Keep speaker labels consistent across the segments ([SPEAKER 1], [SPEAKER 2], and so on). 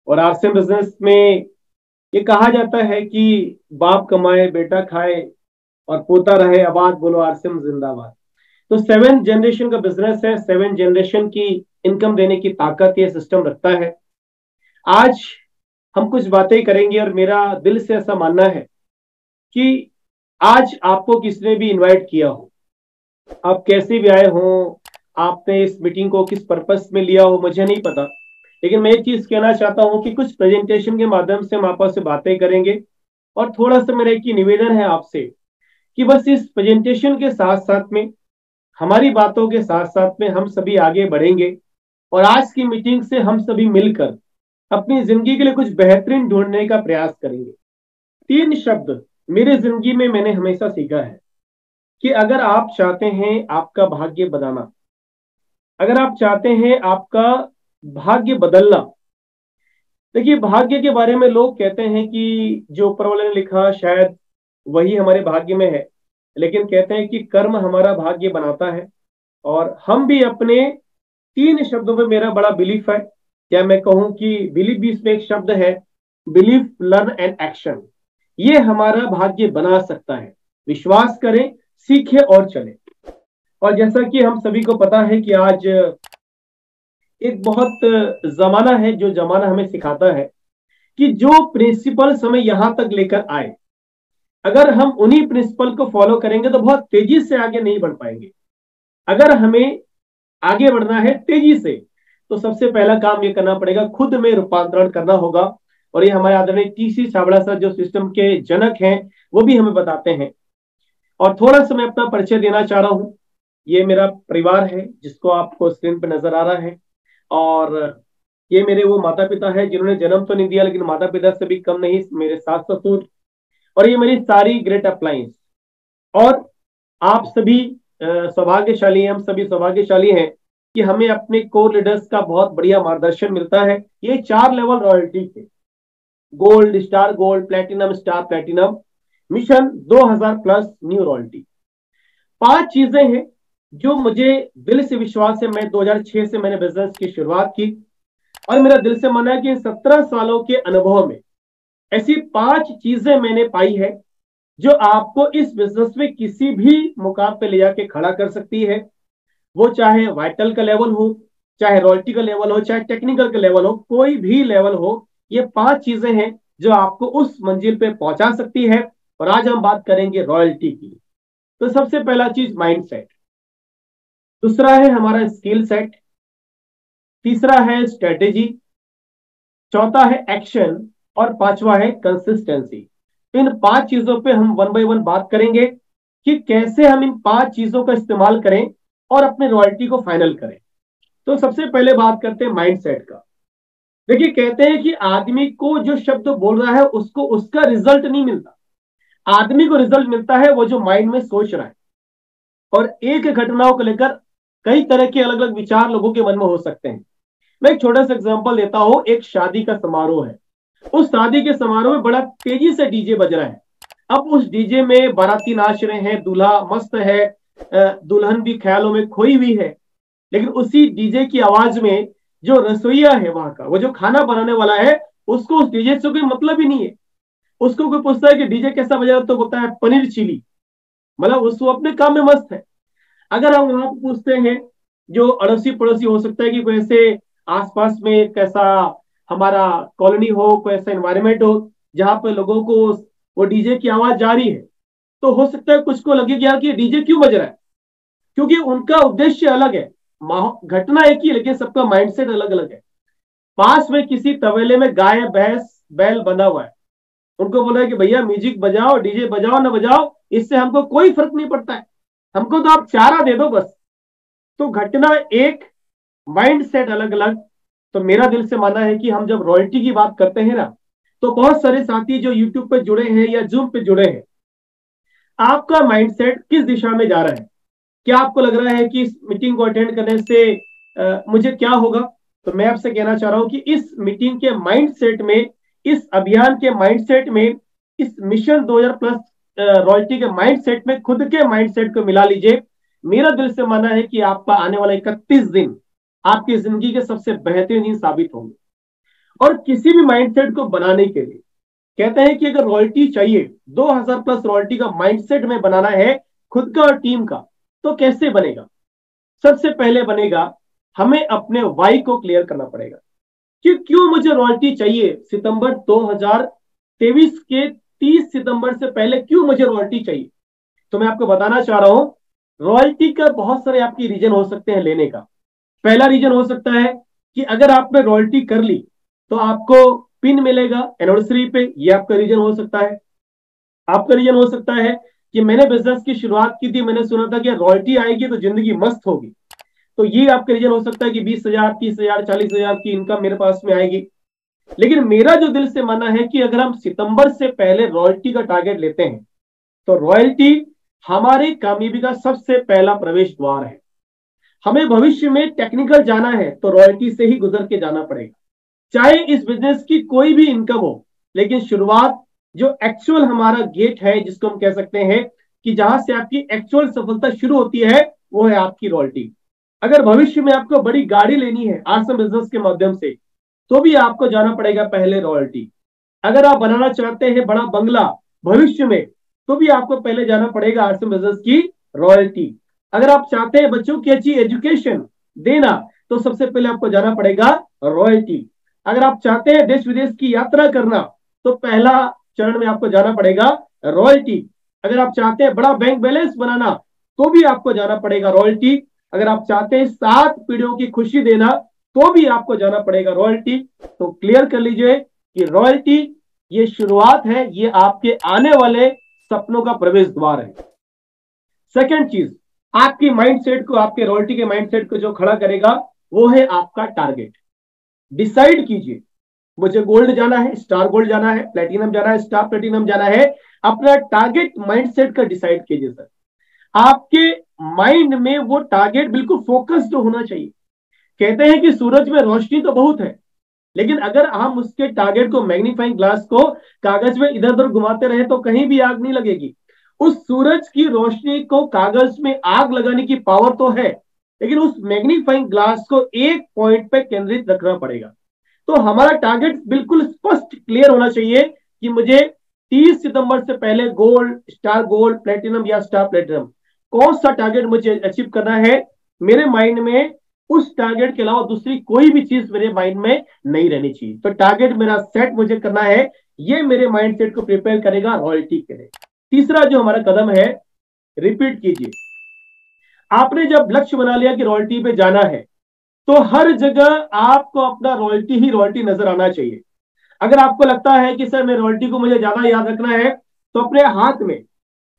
[SPEAKER 1] और RCM business में ये कहा जाता है कि बाप कमाए बेटा खाए और पोता रहे आबाद, बोलो आरसीएम जिंदाबाद। तो 7 जनरेशन का बिजनेस है, 7 जनरेशन की इनकम देने की ताकत ये सिस्टम रखता है। आज हम कुछ बातें करेंगे और मेरा दिल से ऐसा मानना है कि आज आपको किसने भी इनवाइट किया हो, आप कैसे भी आए हो, आपने इस मीटिंग को किस पर्पस में लिया हो मुझे नहीं पता, लेकिन मैं एक चीज कहना चाहता हूं कि कुछ प्रेजेंटेशन के माध्यम से हम आपस से बातें करेंगे। और थोड़ा सा मेरा एक ही निवेदन है आपसे कि बस इस प्रेजेंटेशन के साथ साथ में, हमारी बातों के साथ साथ में हम सभी आगे बढ़ेंगे और आज की मीटिंग से हम सभी मिलकर अपनी जिंदगी के लिए कुछ बेहतरीन ढूंढने का प्रयास करेंगे। 3 शब्द मेरे जिंदगी में मैंने हमेशा सीखा है कि अगर आप चाहते हैं आपका भाग्य बनाना, अगर आप चाहते हैं आपका भाग्य बदलना, देखिए भाग्य के बारे में लोग कहते हैं कि जो ऊपर वाले ने लिखा शायद वही हमारे भाग्य में है, लेकिन कहते हैं कि कर्म हमारा भाग्य बनाता है। और हम भी अपने 3 शब्दों पे मेरा बड़ा बिलीफ है, क्या मैं कहूं कि बिलीफ भी इसमें एक शब्द है, बिलीफ लर्न एंड एक्शन। ये हमारा भाग्य बना सकता है, विश्वास करें, सीखें और चलें। और जैसा कि हम सभी को पता है कि आज एक बहुत जमाना है, जो जमाना हमें सिखाता है कि जो प्रिंसिपल्स हमें यहां तक लेकर आए, अगर हम उन्हीं प्रिंसिपल को फॉलो करेंगे तो बहुत तेजी से आगे नहीं बढ़ पाएंगे। अगर हमें आगे बढ़ना है तेजी से, तो सबसे पहला काम ये करना पड़ेगा, खुद में रूपांतरण करना होगा। और ये हमारे आदरणीय टीसी छाबड़ा सर जो सिस्टम के जनक हैं, वो भी हमें बताते हैं। और थोड़ा सा मैं अपना परिचय देना चाह रहा हूं। ये मेरा परिवार है जिसको आपको स्क्रीन पर नजर आ रहा है, और ये मेरे वो माता पिता है जिन्होंने जन्म तो नहीं दिया, लेकिन माता पिता से भी कम नहीं, मेरे सास ससुर, और ये मेरी सारी ग्रेट अप्लायंस। और आप सभी सौभाग्यशाली हैं, हम सभी सौभाग्यशाली हैं कि हमें अपने कोर लीडर्स का बहुत बढ़िया मार्गदर्शन मिलता है। ये 4 लेवल रॉयल्टी के, gold, star gold, platinum, star platinum, mission 2000 plus, new royalty. 5 चीजें हैं जो मुझे दिल से विश्वास है। मैं 2006 से मैंने बिजनेस की शुरुआत की और मेरा दिल से मानना है कि 17 सालों के अनुभव में ऐसी 5 चीजें मैंने पाई है जो आपको इस बिजनेस में किसी भी मुकाम पे ले जाके खड़ा कर सकती है। वो चाहे वाइटल का लेवल हो, चाहे रॉयल्टी का लेवल हो, चाहे टेक्निकल का लेवल हो, कोई भी लेवल हो, ये 5 चीजें हैं जो आपको उस मंजिल पे पहुंचा सकती है। और आज हम बात करेंगे रॉयल्टी की। तो सबसे पहला चीज माइंड सेट, दूसरा है हमारा स्किल सेट, तीसरा है स्ट्रेटेजी, चौथा है एक्शन, और पांचवा है कंसिस्टेंसी। इन 5 चीजों पे हम वन बाय वन बात करेंगे कि कैसे हम इन 5 चीजों का इस्तेमाल करें और अपने रॉयल्टी को फाइनल करें। तो सबसे पहले बात करते हैं माइंड सेट का। देखिए कहते हैं कि आदमी को जो शब्द बोल रहा है उसको उसका रिजल्ट नहीं मिलता, आदमी को रिजल्ट मिलता है वो जो माइंड में सोच रहा है। और एक घटनाओं को लेकर कई तरह के अलग अलग विचार लोगों के मन में हो सकते हैं। मैं एक छोटा सा एग्जांपल देता हूं। एक शादी का समारोह है, उस शादी के समारोह में बड़ा तेजी से डीजे बज रहा है। अब उस डीजे में बाराती नाच रहे हैं, दूल्हा मस्त है, दुल्हन भी ख्यालों में खोई हुई है। लेकिन उसी डीजे की आवाज में जो रसोईया है वहां का, वो जो खाना बनाने वाला है, उसको उस डीजे से कोई मतलब ही नहीं है। उसको कोई पूछता है कि डीजे कैसा बजा, तो बोलता है पनीर चिली, मतलब उसको अपने काम में मस्त है। अगर हम वहां पर पूछते हैं जो अड़ोसी पड़ोसी, हो सकता है कि कोई ऐसे आसपास में कैसा हमारा कॉलोनी हो, कोई ऐसा एनवायरमेंट हो जहां पे लोगों को वो डीजे की आवाज जा रही है, तो हो सकता है कुछ को लगे कि यार कि डीजे क्यों बज रहा है, क्योंकि उनका उद्देश्य अलग है। घटना एक ही, लेकिन सबका माइंडसेट अलग अलग है। पास में किसी तबेले में गाय भैंस बैल बंधा हुआ है, उनको बोला है कि भैया म्यूजिक बजाओ, डीजे बजाओ ना बजाओ, इससे हमको कोई फर्क नहीं पड़ता है, हमको तो आप चारा दे दो बस। तो घटना एक, माइंड सेट अलग अलग। तो मेरा दिल से मानना है कि हम जब रॉयल्टी की बात करते हैं ना, तो बहुत सारे साथी जो यूट्यूब पे जुड़े हैं या जूम पे जुड़े हैं, आपका माइंडसेट किस दिशा में जा रहा है? क्या आपको लग रहा है कि इस मीटिंग को अटेंड करने से मुझे क्या होगा? तो मैं आपसे कहना चाह रहा हूं कि इस मीटिंग के माइंडसेट में, इस अभियान के माइंडसेट में, इस मिशन 2000 प्लस रॉयल्टी के माइंडसेट में खुद के माइंडसेट को मिला लीजिए। मेरा दिल से मानना है कि आपका आने वाला 31 दिन आपकी जिंदगी के सबसे बेहतरीन दिन साबित होंगे। और किसी भी माइंडसेट को बनाने के लिए कहते हैं कि अगर रॉयल्टी चाहिए, 2000 प्लस रॉयल्टी का माइंडसेट में बनाना है खुद का और टीम का, तो कैसे बनेगा? सबसे पहले बनेगा, हमें अपने वाई को क्लियर करना पड़ेगा कि क्यों मुझे रॉयल्टी चाहिए। सितंबर 2023 के 30 सितंबर से पहले क्यों मुझे रॉयल्टी चाहिए? तो मैं आपको बताना चाह रहा हूं, रॉयल्टी का बहुत सारे आपकी रीजन हो सकते हैं लेने का। पहला रीजन हो सकता है कि अगर आपने रॉयल्टी कर ली तो आपको पिन मिलेगा एनिवर्सरी पे, ये आपका रीजन हो सकता है। आपका रीजन हो सकता है कि मैंने बिजनेस की शुरुआत की थी, मैंने सुना था कि रॉयल्टी आएगी तो जिंदगी मस्त होगी, तो ये आपका रीजन हो सकता है कि 20,000, 30,000, 40,000 की इनकम मेरे पास में आएगी। लेकिन मेरा जो दिल से मानना है कि अगर हम सितंबर से पहले रॉयल्टी का टारगेट लेते हैं तो रॉयल्टी हमारी कामयाबी का सबसे पहला प्रवेश द्वार है। हमें भविष्य में टेक्निकल जाना है तो रॉयल्टी से ही गुजर के जाना पड़ेगा, चाहे इस बिजनेस की कोई भी इनकम हो। लेकिन शुरुआत जो एक्चुअल हमारा गेट है, जिसको हम कह सकते हैं कि जहां से आपकी एक्चुअल सफलता शुरू होती है, वो है आपकी रॉयल्टी। अगर भविष्य में आपको बड़ी गाड़ी लेनी है आसम बिजनेस के माध्यम से, तो भी आपको जाना पड़ेगा पहले रॉयल्टी। अगर आप बनाना चाहते हैं बड़ा बंगला भविष्य में, तो भी आपको पहले जाना पड़ेगा आसम बिजनेस की रॉयल्टी। अगर आप चाहते हैं बच्चों की अच्छी एजुकेशन देना, तो सबसे पहले आपको जाना पड़ेगा रॉयल्टी। अगर आप चाहते हैं देश विदेश की यात्रा करना, तो पहला चरण में आपको जाना पड़ेगा रॉयल्टी। अगर आप चाहते हैं बड़ा बैंक बैलेंस बनाना, तो भी आपको जाना पड़ेगा रॉयल्टी। अगर आप चाहते हैं 7 पीढ़ियों की खुशी देना, तो भी आपको जाना पड़ेगा रॉयल्टी। तो क्लियर कर लीजिए कि रॉयल्टी ये शुरुआत है, ये आपके आने वाले सपनों का प्रवेश द्वार है। सेकंड चीज, आपकी माइंडसेट को, आपके रॉयल्टी के माइंडसेट को जो खड़ा करेगा वो है आपका टारगेट। डिसाइड कीजिए, मुझे गोल्ड जाना है, स्टार गोल्ड जाना है, प्लेटिनम जाना है, स्टार प्लेटिनम जाना है। अपना टारगेट माइंडसेट का डिसाइड कीजिए सर। आपके माइंड में वो टारगेट बिल्कुल फोकस्ड होना चाहिए। कहते हैं कि सूरज में रोशनी तो बहुत है, लेकिन अगर हम उसके टारगेट को, मैग्नीफाइंग ग्लास को कागज में इधर उधर घुमाते रहे तो कहीं भी आग नहीं लगेगी। उस सूरज की रोशनी को कागज में आग लगाने की पावर तो है, लेकिन उस मैग्नीफाइंग ग्लास को एक पॉइंट पे केंद्रित रखना पड़ेगा। तो हमारा टारगेट बिल्कुल स्पष्ट क्लियर होना चाहिए कि मुझे 30 सितंबर से पहले गोल्ड, स्टार गोल्ड, प्लेटिनम या स्टार प्लेटिनम, कौन सा टारगेट मुझे अचीव करना है। मेरे माइंड में उस टारगेट के अलावा दूसरी कोई भी चीज मेरे माइंड में नहीं रहनी चाहिए। तो टारगेट मेरा सेट मुझे करना है, ये मेरे माइंड सेट को प्रिपेयर करेगा रॉयल्टी के लिए। तीसरा जो हमारा कदम है, रिपीट कीजिए। आपने जब लक्ष्य बना लिया कि रॉयल्टी पे जाना है, तो हर जगह आपको अपना रॉयल्टी ही रॉयल्टी नजर आना चाहिए। अगर आपको लगता है कि सर मैं रॉयल्टी को मुझे ज्यादा याद रखना है, तो अपने हाथ में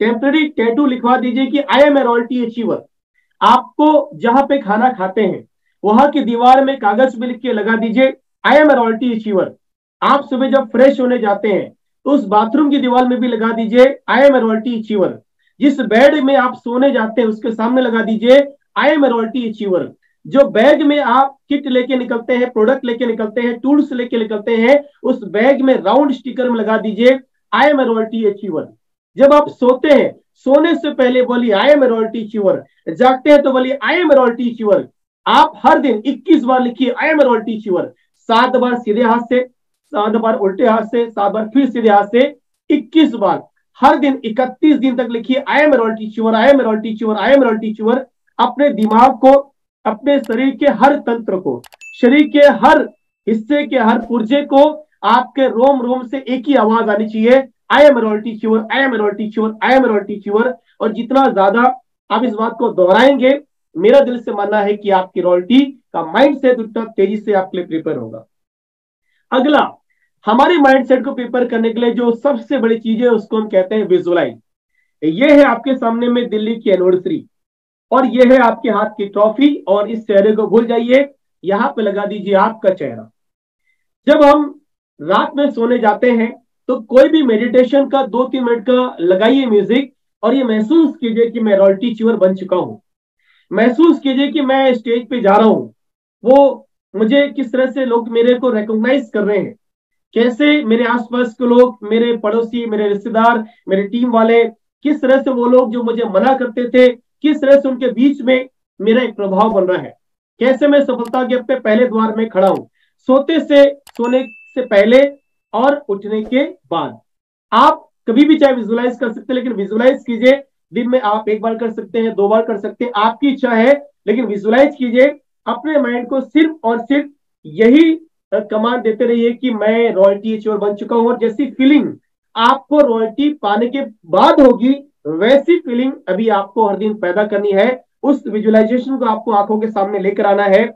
[SPEAKER 1] टेम्पररी टैटू लिखवा दीजिए कि I am a royalty achiever. आपको जहां पे खाना खाते हैं वहां की दीवार में कागज में लिख के लगा दीजिए I am a royalty achiever. आप सुबह जब फ्रेश होने जाते हैं तो उस बाथरूम की दीवार में भी लगा दीजिए I am a royalty achiever. जिस बेड में आप सोने जाते हैं उसके सामने लगा दीजिए I am a royalty achiever. जो बैग में आप किट लेके निकलते हैं, प्रोडक्ट लेके निकलते हैं, टूल्स लेके निकलते हैं, उस बैग में राउंड स्टिकर में लगा दीजिए I am a royalty achiever. जब आप सोते हैं, सोने से पहले बोलिए I am a royalty achiever. जागते हैं तो बोलिए I am a royalty achiever. आप हर दिन 21 बार लिखिए I am a royalty achiever. 7 बार सीधे हाथ से, 7 बार उल्टे हाथ से, 7 बार फिर सीधे हाथ से, 21 बार हर दिन 31 दिन तक लिखिए I am a royalty achiever, I am a royalty achiever, I am a royalty achiever. अपने दिमाग को, अपने शरीर के हर तंत्र को, शरीर के हर हिस्से के हर पुर्जे को, आपके रोम रोम से एक ही आवाज आनी चाहिए I am a royalty achiever, I am a royalty achiever, I am a royalty achiever. और जितना ज्यादा आप इस बात को दोहराएंगे, मेरा दिल से मानना है कि आपकी रॉयल्टी का माइंडसेट उतना तेजी से आपके लिए प्रिपेयर होगा। अगला, हमारे माइंडसेट को प्रिपेयर करने के लिए जो सबसे बड़ी चीज है उसको हम कहते हैं विजुअलाइज। ये है आपके सामने में दिल्ली की एनिवर्सरी, और ये है आपके हाथ की ट्रॉफी, और इस चेहरे को भूल जाइए, यहां पे लगा दीजिए आपका चेहरा। जब हम रात में सोने जाते हैं तो कोई भी मेडिटेशन का 2-3 मिनट का लगाइए म्यूजिक, और ये महसूस कीजिए कि मैं रॉयल्टी अचीवर बन चुका हूं। महसूस कीजिए कि मैं स्टेज पे जा रहा हूं, वो मुझे किस तरह से लोग मेरे को रिकॉग्नाइज कर रहे हैं, कैसे मेरे आसपास के लोग, मेरे पड़ोसी, मेरे रिश्तेदार, मेरे टीम वाले, किस तरह से वो लोग जो मुझे मना करते थे, किस तरह से उनके बीच में मेरा एक प्रभाव बन रहा है, कैसे मैं सफलता के अपने पहले द्वार में खड़ा हूं। सोने से पहले और उठने के बाद। आप कभी भी चाहे विजुलाइज कर सकते हैं, लेकिन विजुलाइज कीजिए दिन में आप एक बार कर सकते हैं, 2 बार कर सकते हैं, आपकी इच्छा है, लेकिन विजुलाइज कीजिए। अपने माइंड को सिर्फ और सिर्फ यही कमांड देते रहिए कि मैं रॉयल्टी अचीवर बन चुका हूं, और जैसी फीलिंग आपको रॉयल्टी पाने के बाद होगी वैसी फीलिंग अभी आपको हर दिन पैदा करनी है। उस विजुअलाइजेशन को आपको आंखों के सामने लेकर आना है।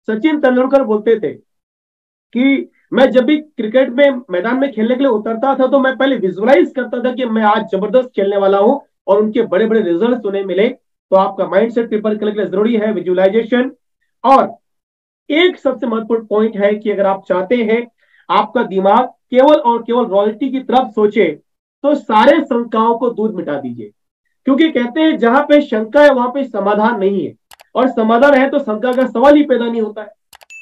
[SPEAKER 1] सचिन तेंदुलकर बोलते थे कि मैं जब भी क्रिकेट में मैदान में खेलने के लिए उतरता था तो मैं पहले विजुअलाइज करता था कि मैं आज जबरदस्त खेलने वाला हूं और उनके बड़े बड़े रिजल्ट उन्हें मिले। तो आपका माइंडसेट प्रिपेयर करने के लिए जरूरी है विजुअलाइजेशन। और एक सबसे महत्वपूर्ण पॉइंट है कि अगर आप चाहते हैं आपका दिमाग केवल और केवल रॉयल्टी की तरफ सोचे, तो सारे शंकाओं को दूर मिटा दीजिए। क्योंकि कहते हैं जहां पे शंका है वहां पे समाधान नहीं है, और समाधान है तो शंका का सवाल ही पैदा नहीं होता है।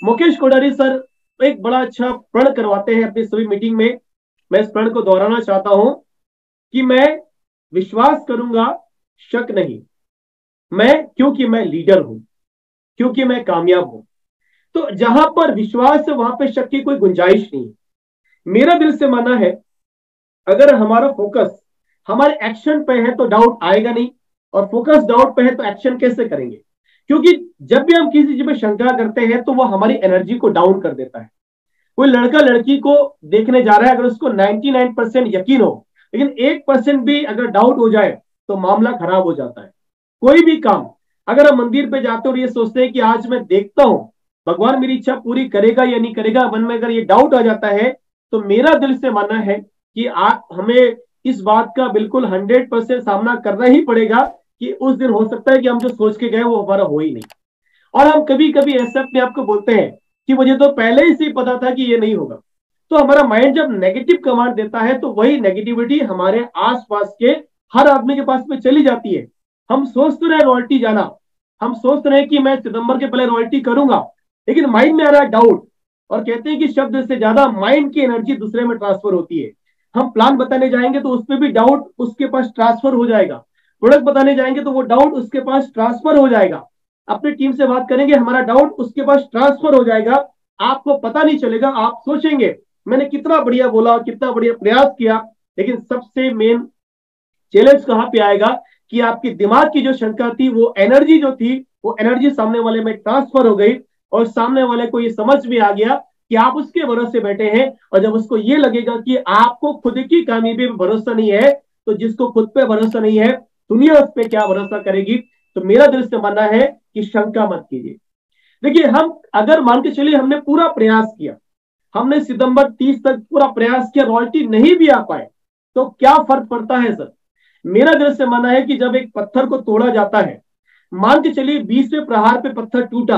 [SPEAKER 1] मुकेश कोठारी सर एक बड़ा अच्छा प्रण करवाते हैं अपनी सभी मीटिंग में। मैं इस प्रण को दोहराना चाहता हूं कि मैं विश्वास करूंगा, शक नहीं। मैं क्योंकि मैं लीडर हूं, क्योंकि मैं कामयाब हूं। तो जहां पर विश्वास है वहां पे शक की कोई गुंजाइश नहीं है। मेरा दिल से मानना है अगर हमारा फोकस हमारे एक्शन पे है तो डाउट आएगा नहीं, और फोकस डाउट पे है तो एक्शन कैसे करेंगे? क्योंकि जब भी हम किसी चीज में शंका करते हैं तो वो हमारी एनर्जी को डाउन कर देता है। कोई लड़का लड़की को देखने जा रहा है, अगर उसको 99% यकीन हो, लेकिन 1% भी अगर डाउट हो जाए तो मामला खराब हो जाता है। कोई भी काम, अगर हम मंदिर पे जाते हैं और ये सोचते हैं कि आज मैं देखता हूं भगवान मेरी इच्छा पूरी करेगा या नहीं करेगा, मन में अगर ये डाउट आ जाता है, तो मेरा दिल से मानना है कि आप हमें इस बात का बिल्कुल 100% सामना करना ही पड़ेगा कि उस दिन हो सकता है कि हम जो सोच के गए वो हमारा हो ही नहीं। और हम कभी कभी ऐसे अपने आप को बोलते हैं कि मुझे तो पहले ही से पता था कि ये नहीं होगा। तो हमारा माइंड जब नेगेटिव कमांड देता है तो वही नेगेटिविटी हमारे आसपास के हर आदमी के पास में चली जाती है। हम सोच तो रहे रॉयल्टी जाना, हम सोच रहे हैं कि मैं सितंबर के पहले रॉयल्टी करूंगा, लेकिन माइंड में आ रहा है डाउट। और कहते हैं कि शब्द से ज्यादा माइंड की एनर्जी दूसरे में ट्रांसफर होती है। हम प्लान बताने जाएंगे तो उसमें भी डाउट उसके पास ट्रांसफर हो जाएगा, प्रोडक्ट बताने जाएंगे तो वो डाउट उसके पास ट्रांसफर हो जाएगा, अपनी टीम से बात करेंगे हमारा डाउट उसके पास ट्रांसफर हो जाएगा। आपको पता नहीं चलेगा, आप सोचेंगे मैंने कितना बढ़िया बोला, कितना बढ़िया प्रयास किया, लेकिन सबसे मेन चैलेंज कहां पे आएगा कि आपके दिमाग की जो शंका थी, वो एनर्जी जो थी, वो एनर्जी सामने वाले में ट्रांसफर हो गई, और सामने वाले को ये समझ में आ गया कि आप उसके भरोसे बैठे हैं। और जब उसको ये लगेगा कि आपको खुद की कामयाबी पे भरोसा नहीं है, तो जिसको खुद पे भरोसा नहीं है दुनिया उस पर क्या भरोसा करेगी? तो मेरा दिल से मानना है कि शंका मत कीजिए। देखिए, हम अगर मान के चलिए हमने पूरा प्रयास किया, हमने सितंबर 30 तक पूरा प्रयास किया, रॉयल्टी नहीं भी आ पाए, तो क्या फर्क पड़ता है सर? मेरा दिल से मानना है कि जब एक पत्थर को तोड़ा जाता है, मान के चलिए 20वें प्रहार पे पत्थर टूटा,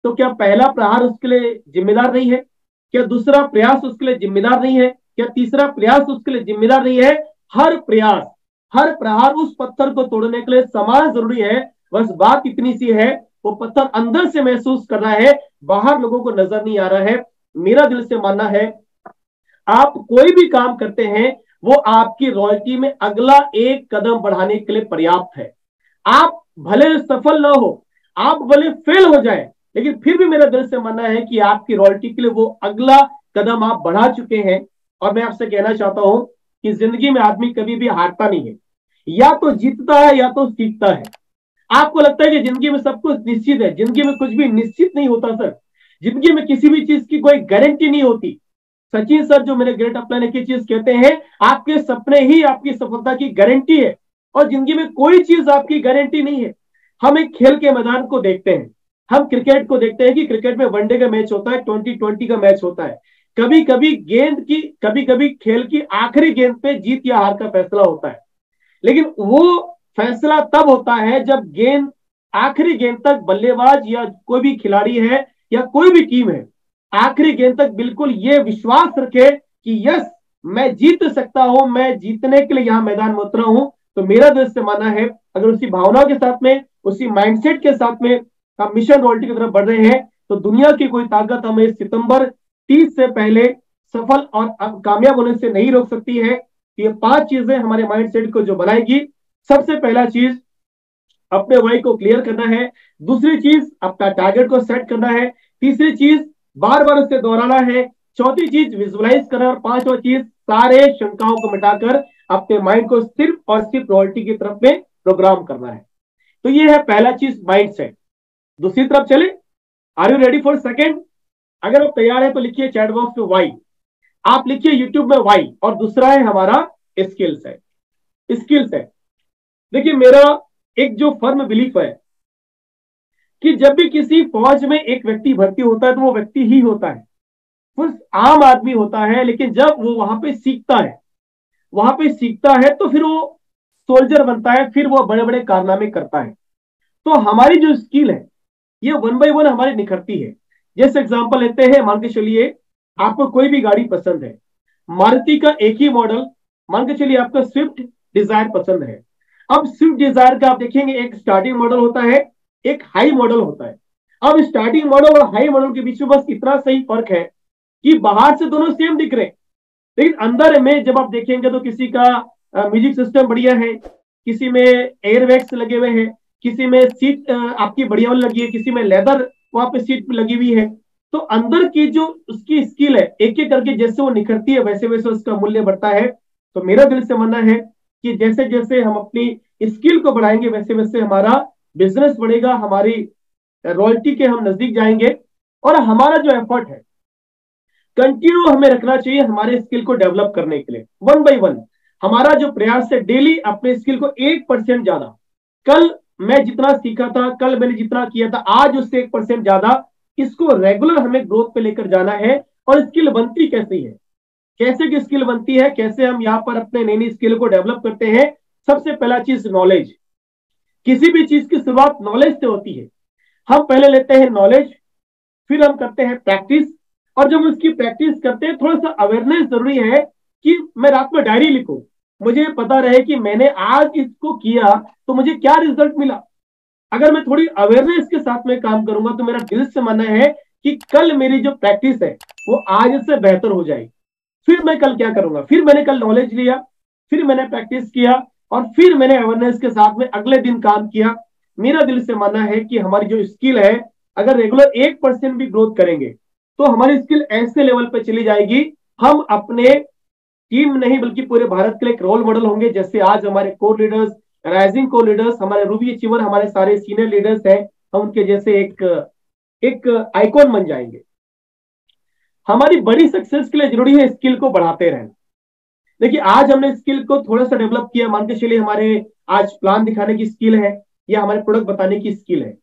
[SPEAKER 1] तो क्या पहला प्रहार उसके लिए जिम्मेदार नहीं है? क्या दूसरा प्रयास उसके लिए जिम्मेदार नहीं है? क्या तीसरा प्रयास उसके लिए जिम्मेदार नहीं है? हर प्रयास, हर प्रहार उस पत्थर को तोड़ने के लिए समान जरूरी है। बस बात इतनी सी है, वो पत्थर अंदर से महसूस कर रहा है, बाहर लोगों को नजर नहीं आ रहा है। मेरा दिल से मानना है आप कोई भी काम करते हैं वो आपकी रॉयल्टी में अगला एक कदम बढ़ाने के लिए पर्याप्त है। आप भले सफल ना हो, आप भले फेल हो जाए, लेकिन फिर भी मेरा दिल से मानना है कि आपकी रॉयल्टी के लिए वो अगला कदम आप बढ़ा चुके हैं। और मैं आपसे कहना चाहता हूं कि जिंदगी में आदमी कभी भी हारता नहीं है, या तो जीतता है या तो सीखता है। आपको लगता है कि जिंदगी में सब कुछ निश्चित है, जिंदगी में कुछ भी निश्चित नहीं होता सर। जिंदगी में किसी भी चीज की कोई गारंटी नहीं होती। सचिन सर जो मेरे ग्रेट अपलाइन की चीज कहते हैं, आपके सपने ही आपकी सफलता की गारंटी है, और जिंदगी में कोई चीज आपकी गारंटी नहीं है। हम एक खेल के मैदान को देखते हैं, हम क्रिकेट को देखते हैं कि क्रिकेट में वनडे का मैच होता है, 2020 का मैच होता है। कभी कभी कभी कभी खेल की आखिरी गेंद पे जीत या हार का फैसला होता है, लेकिन वो फैसला तब होता है जब गेंद आखिरी गेंद तक बल्लेबाज या कोई भी खिलाड़ी है या कोई भी टीम है आखिरी गेंद तक बिल्कुल ये विश्वास रखे कि यस मैं जीत सकता हूं, मैं जीतने के लिए यहां मैदान में उतरा हूं। तो मेरा दिल से मानना है अगर उसी भावना के साथ में, उसी माइंडसेट के साथ में हम मिशन रॉयल्टी की तरफ बढ़ रहे हैं, तो दुनिया की कोई ताकत हमें सितंबर 30 से पहले सफल और कामयाब होने से नहीं रोक सकती है। ये 5 चीजें हमारे माइंडसेट को जो बनाएगी। सबसे पहला चीज, अपने वाई को क्लियर करना है। दूसरी चीज, अपना टारगेट को सेट करना है। तीसरी चीज, बार बार उसे दोहराना है। चौथी चीज विजुअलाइज करना, और पांचवा चीज सारे शंकाओं को मिटाकर अपने माइंड को सिर्फ और सिर्फ रॉयल्टी की तरफ में प्रोग्राम करना है। तो ये है पहला चीज, माइंड सेट। दूसरी तरफ चले, are you ready for second? अगर आप तैयार है तो लिखिए चैट बॉक्स में वाई, आप लिखिए यूट्यूब में वाई। और दूसरा है हमारा स्किल्स है। स्किल्स है, देखिए मेरा एक जो फर्म बिलीफ है कि जब भी किसी फौज में एक व्यक्ति भर्ती होता है तो वो व्यक्ति ही होता है, सिर्फ आम आदमी होता है, लेकिन जब वो वहां पे सीखता है तो फिर वो सोल्जर बनता है, फिर वो बड़े बड़े कारनामे करता है। तो हमारी जो स्किल है ये वन बाय वन हमारी निखरती है। जैसे एग्जांपल लेते हैं, मान के चलिए आपको कोई भी गाड़ी पसंद है, मारुति का एक ही मॉडल, मान के चलिए आपको स्विफ्ट डिजायर पसंद है। अब स्विफ्ट डिजायर का आप देखेंगे एक स्टार्टिंग मॉडल होता है, एक हाई मॉडल होता है। अब स्टार्टिंग मॉडल और हाई मॉडल के बीच में बस इतना सही फर्क है कि बाहर से दोनों सेम दिख रहे हैं, लेकिन अंदर में जब आप देखेंगे तो किसी का म्यूजिक सिस्टम बढ़िया है, किसी में एयरबैग्स लगे हुए हैं, किसी में सीट आपकी बढ़िया वाली लगी है, किसी में लेदर वहां पे सीट लगी हुई है। तो अंदर की जो उसकी स्किल है एक एक करके जैसे वो निखरती है वैसे वैसे उसका मूल्य बढ़ता है। तो मेरा दिल से मानना है कि जैसे जैसे हम अपनी स्किल को बढ़ाएंगे वैसे वैसे हमारा बिजनेस बढ़ेगा, हमारी रॉयल्टी के हम नजदीक जाएंगे। और हमारा जो एफर्ट है कंटिन्यू हमें रखना चाहिए हमारे स्किल को डेवलप करने के लिए, वन बाय वन। हमारा जो प्रयास है डेली अपने स्किल को 1% ज्यादा, कल मैं जितना सीखा था, कल मैंने जितना किया था, आज उससे 1% ज्यादा, इसको रेगुलर हमें ग्रोथ पे लेकर जाना है। और स्किल बनती कैसी है, कैसे की स्किल बनती है, कैसे हम यहाँ पर अपने नई नई स्किल को डेवलप करते हैं? सबसे पहला चीज नॉलेज। किसी भी चीज की शुरुआत नॉलेज से होती है। हम पहले लेते हैं नॉलेज, फिर हम करते हैं प्रैक्टिस, और जब उसकी प्रैक्टिस करते हैं थोड़ा सा अवेयरनेस जरूरी है कि मैं रात में डायरी लिखूं, मुझे पता रहे कि मैंने आज इसको किया तो मुझे क्या रिजल्ट मिला। अगर मैं थोड़ी अवेयरनेस के साथ में काम करूंगा तो मेरा दिल से मानना है कि कल मेरी जो प्रैक्टिस है वो आज से बेहतर हो जाएगी। फिर मैं कल क्या करूंगा, फिर मैंने कल नॉलेज लिया, फिर मैंने प्रैक्टिस किया, और फिर मैंने अवेयरनेस के साथ में अगले दिन काम किया। मेरा दिल से मानना है कि हमारी जो स्किल है अगर रेगुलर 1% भी ग्रोथ करेंगे तो हमारी स्किल ऐसे लेवल पे चली जाएगी, हम अपने टीम नहीं बल्कि पूरे भारत के लिए एक रोल मॉडल होंगे। जैसे आज हमारे core leaders, rising core leaders, हमारे रूबी अचीवर, हमारे सारे सीनियर लीडर्स हैं, हम उनके जैसे एक एक आइकॉन बन जाएंगे। हमारी बड़ी सक्सेस के लिए जरूरी है स्किल को बढ़ाते रहना। देखिए आज हमने स्किल को थोड़ा सा डेवलप किया, मान के चलिए हमारे आज प्लान दिखाने की स्किल है, या हमारे प्रोडक्ट बताने की स्किल है,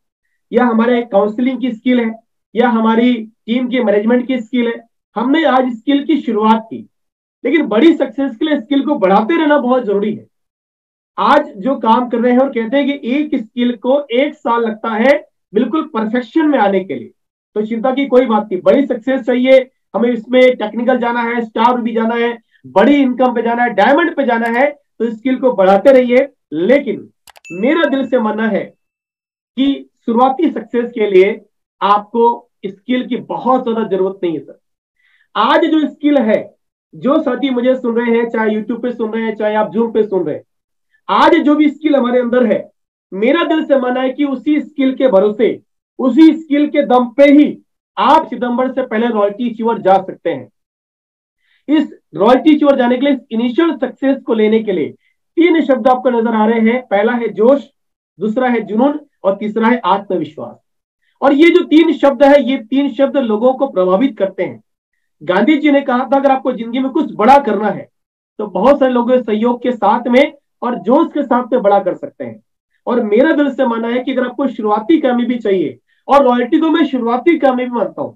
[SPEAKER 1] या हमारे काउंसलिंग की स्किल है, या हमारी टीम के मैनेजमेंट की स्किल है। हमने आज स्किल की शुरुआत की, लेकिन बड़ी सक्सेस के लिए स्किल को बढ़ाते रहना बहुत जरूरी है। आज जो काम कर रहे हैं और कहते हैं कि एक स्किल को 1 साल लगता है बिल्कुल परफेक्शन में आने के लिए, तो चिंता की कोई बात नहीं। बड़ी सक्सेस चाहिए, हमें इसमें टेक्निकल जाना है, स्टार भी जाना है, बड़ी इनकम पे जाना है, डायमंड पे जाना है, तो स्किल को बढ़ाते रहिए। लेकिन मेरा दिल से मानना है कि शुरुआती सक्सेस के लिए आपको स्किल की बहुत ज्यादा जरूरत नहीं है सर। आज जो स्किल है, जो साथी मुझे सुन रहे हैं, चाहे यूट्यूब पे सुन रहे हैं, चाहे आप जूम पे सुन रहे हैं, आज जो भी स्किल हमारे अंदर है, मेरा दिल से मानना है कि उसी स्किल के भरोसे, उसी स्किल के दम पे ही आप सितंबर से पहले रॉयल्टी अचीवर जा सकते हैं। इस रॉयल्टी अचीवर जाने के लिए, इनिशियल सक्सेस को लेने के लिए 3 शब्द आपको नजर आ रहे हैं। पहला है जोश, दूसरा है जुनून, और तीसरा है आत्मविश्वास। और ये जो 3 शब्द है, ये 3 शब्द लोगों को प्रभावित करते हैं। गांधी जी ने कहा था अगर आपको जिंदगी में कुछ बड़ा करना है तो बहुत सारे लोगों के सहयोग के साथ में और जोश के साथ में बड़ा कर सकते हैं। और मेरा दिल से मानना है कि अगर आपको शुरुआती कामयाबी चाहिए, और रॉयल्टी को मैं शुरुआती कामयाबी मानता हूं,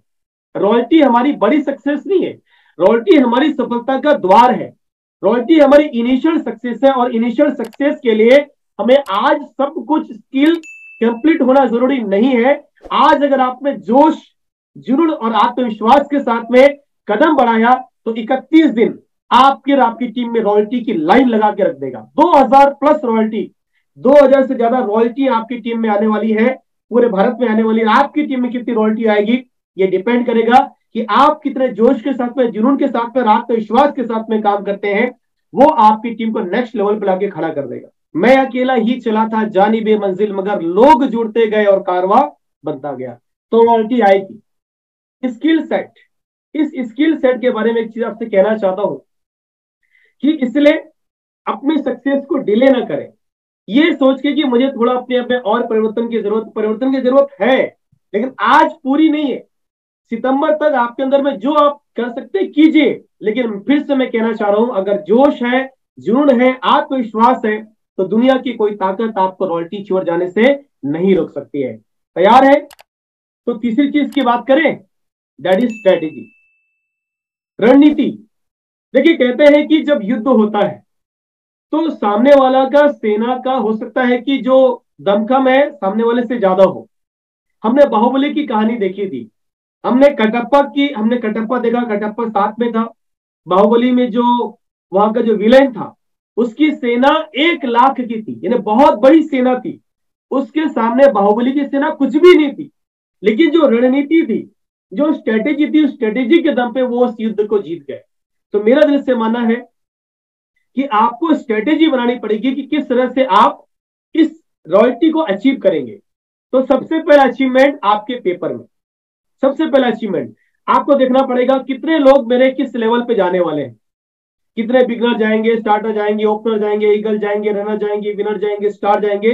[SPEAKER 1] रॉयल्टी हमारी बड़ी सक्सेस नहीं है, रॉयल्टी हमारी सफलता का द्वार है। रॉयल्टी हमारी इनिशियल सक्सेस है, और इनिशियल सक्सेस के लिए हमें आज सब कुछ स्किल कंप्लीट होना जरूरी नहीं है। आज अगर आप में जोश, जुनून और आत्मविश्वास के साथ में कदम बढ़ाया तो 31 दिन आपकी और आपकी टीम में रॉयल्टी की लाइन लगा के रख देगा। 2000 प्लस रॉयल्टी, 2000 से ज्यादा रॉयल्टी आपकी टीम में आने वाली है, पूरे भारत में आने वाली है। आपकी टीम में कितनी रॉयल्टी आएगी ये डिपेंड करेगा कि आप कितने जोश के साथ में, जुनून के साथ में, आत्मविश्वास के साथ में काम करते हैं। वो आपकी टीम को नेक्स्ट लेवल पर लाके खड़ा कर देगा। मैं अकेला ही चला था जानी बेमंजिल, मगर लोग जुड़ते गए और कारवां बनता गया। तो रॉयल्टी आएगी, स्किल सेट, इस स्किल सेट के बारे में एक चीज आपसे कहना चाहता हूं कि इसलिए अपनी सक्सेस को डिले ना करें, ये सोच के कि मुझे थोड़ा अपने आप में और परिवर्तन की जरूरत है, लेकिन आज पूरी नहीं है। सितंबर तक आपके अंदर में जो आप कर सकते हैं कीजिए, लेकिन फिर से मैं कहना चाह रहा हूं, अगर जोश है, जुनून है, आत्मविश्वास है, तो दुनिया की कोई ताकत आपको रॉयल्टी की ओर जाने से नहीं रोक सकती है। तैयार है? तो तीसरी चीज की बात करें, दैट इज स्ट्रेटेजी, रणनीति। देखिए, कहते हैं कि जब युद्ध होता है तो सामने वाला का, सेना का हो सकता है कि जो दमखम है सामने वाले से ज्यादा हो। हमने बाहुबली की कहानी देखी थी, हमने कटप्पा देखा, कटप्पा साथ में था। बाहुबली में जो वहां का जो विलेन था, उसकी सेना 1 लाख की थी, यानी बहुत बड़ी सेना थी। उसके सामने बाहुबली की सेना कुछ भी नहीं थी, लेकिन जो रणनीति थी, जो स्ट्रेटेजी थी, उस स्ट्रेटेजी के दम पे वो उस युद्ध को जीत गए। तो मेरा दिल से मानना है कि आपको स्ट्रेटेजी बनानी पड़ेगी कि किस तरह से आप इस रॉयल्टी को अचीव करेंगे। तो सबसे पहला अचीवमेंट आपके पेपर में, सबसे पहला अचीवमेंट आपको देखना पड़ेगा कितने लोग मेरे किस लेवल पे जाने वाले हैं। कितने बिगनर जाएंगे, स्टार्टर जाएंगे, ओपनर जाएंगे, ईगल जाएंगे, रनर जाएंगे, विनर जाएंगे, स्टार जाएंगे,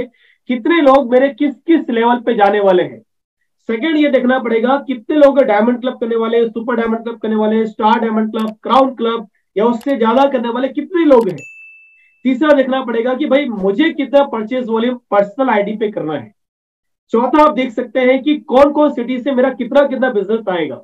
[SPEAKER 1] कितने लोग मेरे किस किस लेवल पे जाने वाले हैं। सेकंड ये देखना पड़ेगा कितने लोग डायमंड क्लब करने वाले, सुपर डायमंड क्लब करने वाले, star diamond club, crown club या उससे ज्यादा करने वाले कितने लोग हैं। तीसरा देखना पड़ेगा कि भाई मुझे कितना परचेज वॉल्यूम पर्सनल आईडी पे करना है। चौथा आप देख सकते हैं कि कौन कौन सिटी से मेरा कितना कितना बिजनेस आएगा।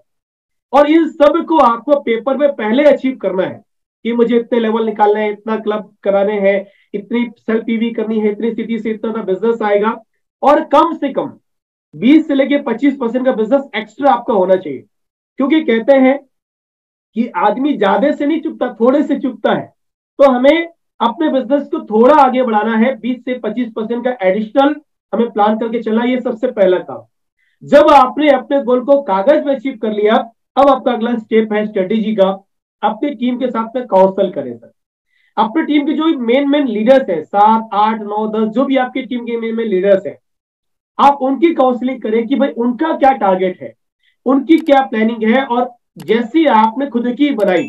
[SPEAKER 1] और इन सब को आपको पेपर में पहले अचीव करना है कि मुझे इतने लेवल निकालने हैं, इतना क्लब कराने हैं, इतनी सेल पीवी करनी है, इतनी सिटी से इतना बिजनेस आएगा। और कम से कम 20 से लेके 25% का बिजनेस एक्स्ट्रा आपका होना चाहिए, क्योंकि कहते हैं कि आदमी ज्यादा से नहीं चुकता, थोड़े से चुकता है। तो हमें अपने बिजनेस को थोड़ा आगे बढ़ाना है, 20 से 25% का एडिशनल हमें प्लान करके चलना, ये सबसे पहला काम। जब आपने अपने गोल को कागज में अचीव कर लिया, अब आपका अगला स्टेप है स्ट्रेटेजी का। अपनी टीम के साथ में काउंसल करें सर। अपनी टीम के जो मेन मेन लीडर्स है, 7 8 9 10, जो भी आपकी टीम के मेन मेन लीडर्स है, आप उनकी काउंसलिंग करें कि भाई उनका क्या टारगेट है, उनकी क्या प्लानिंग है। और जैसी आपने खुद की बनाई,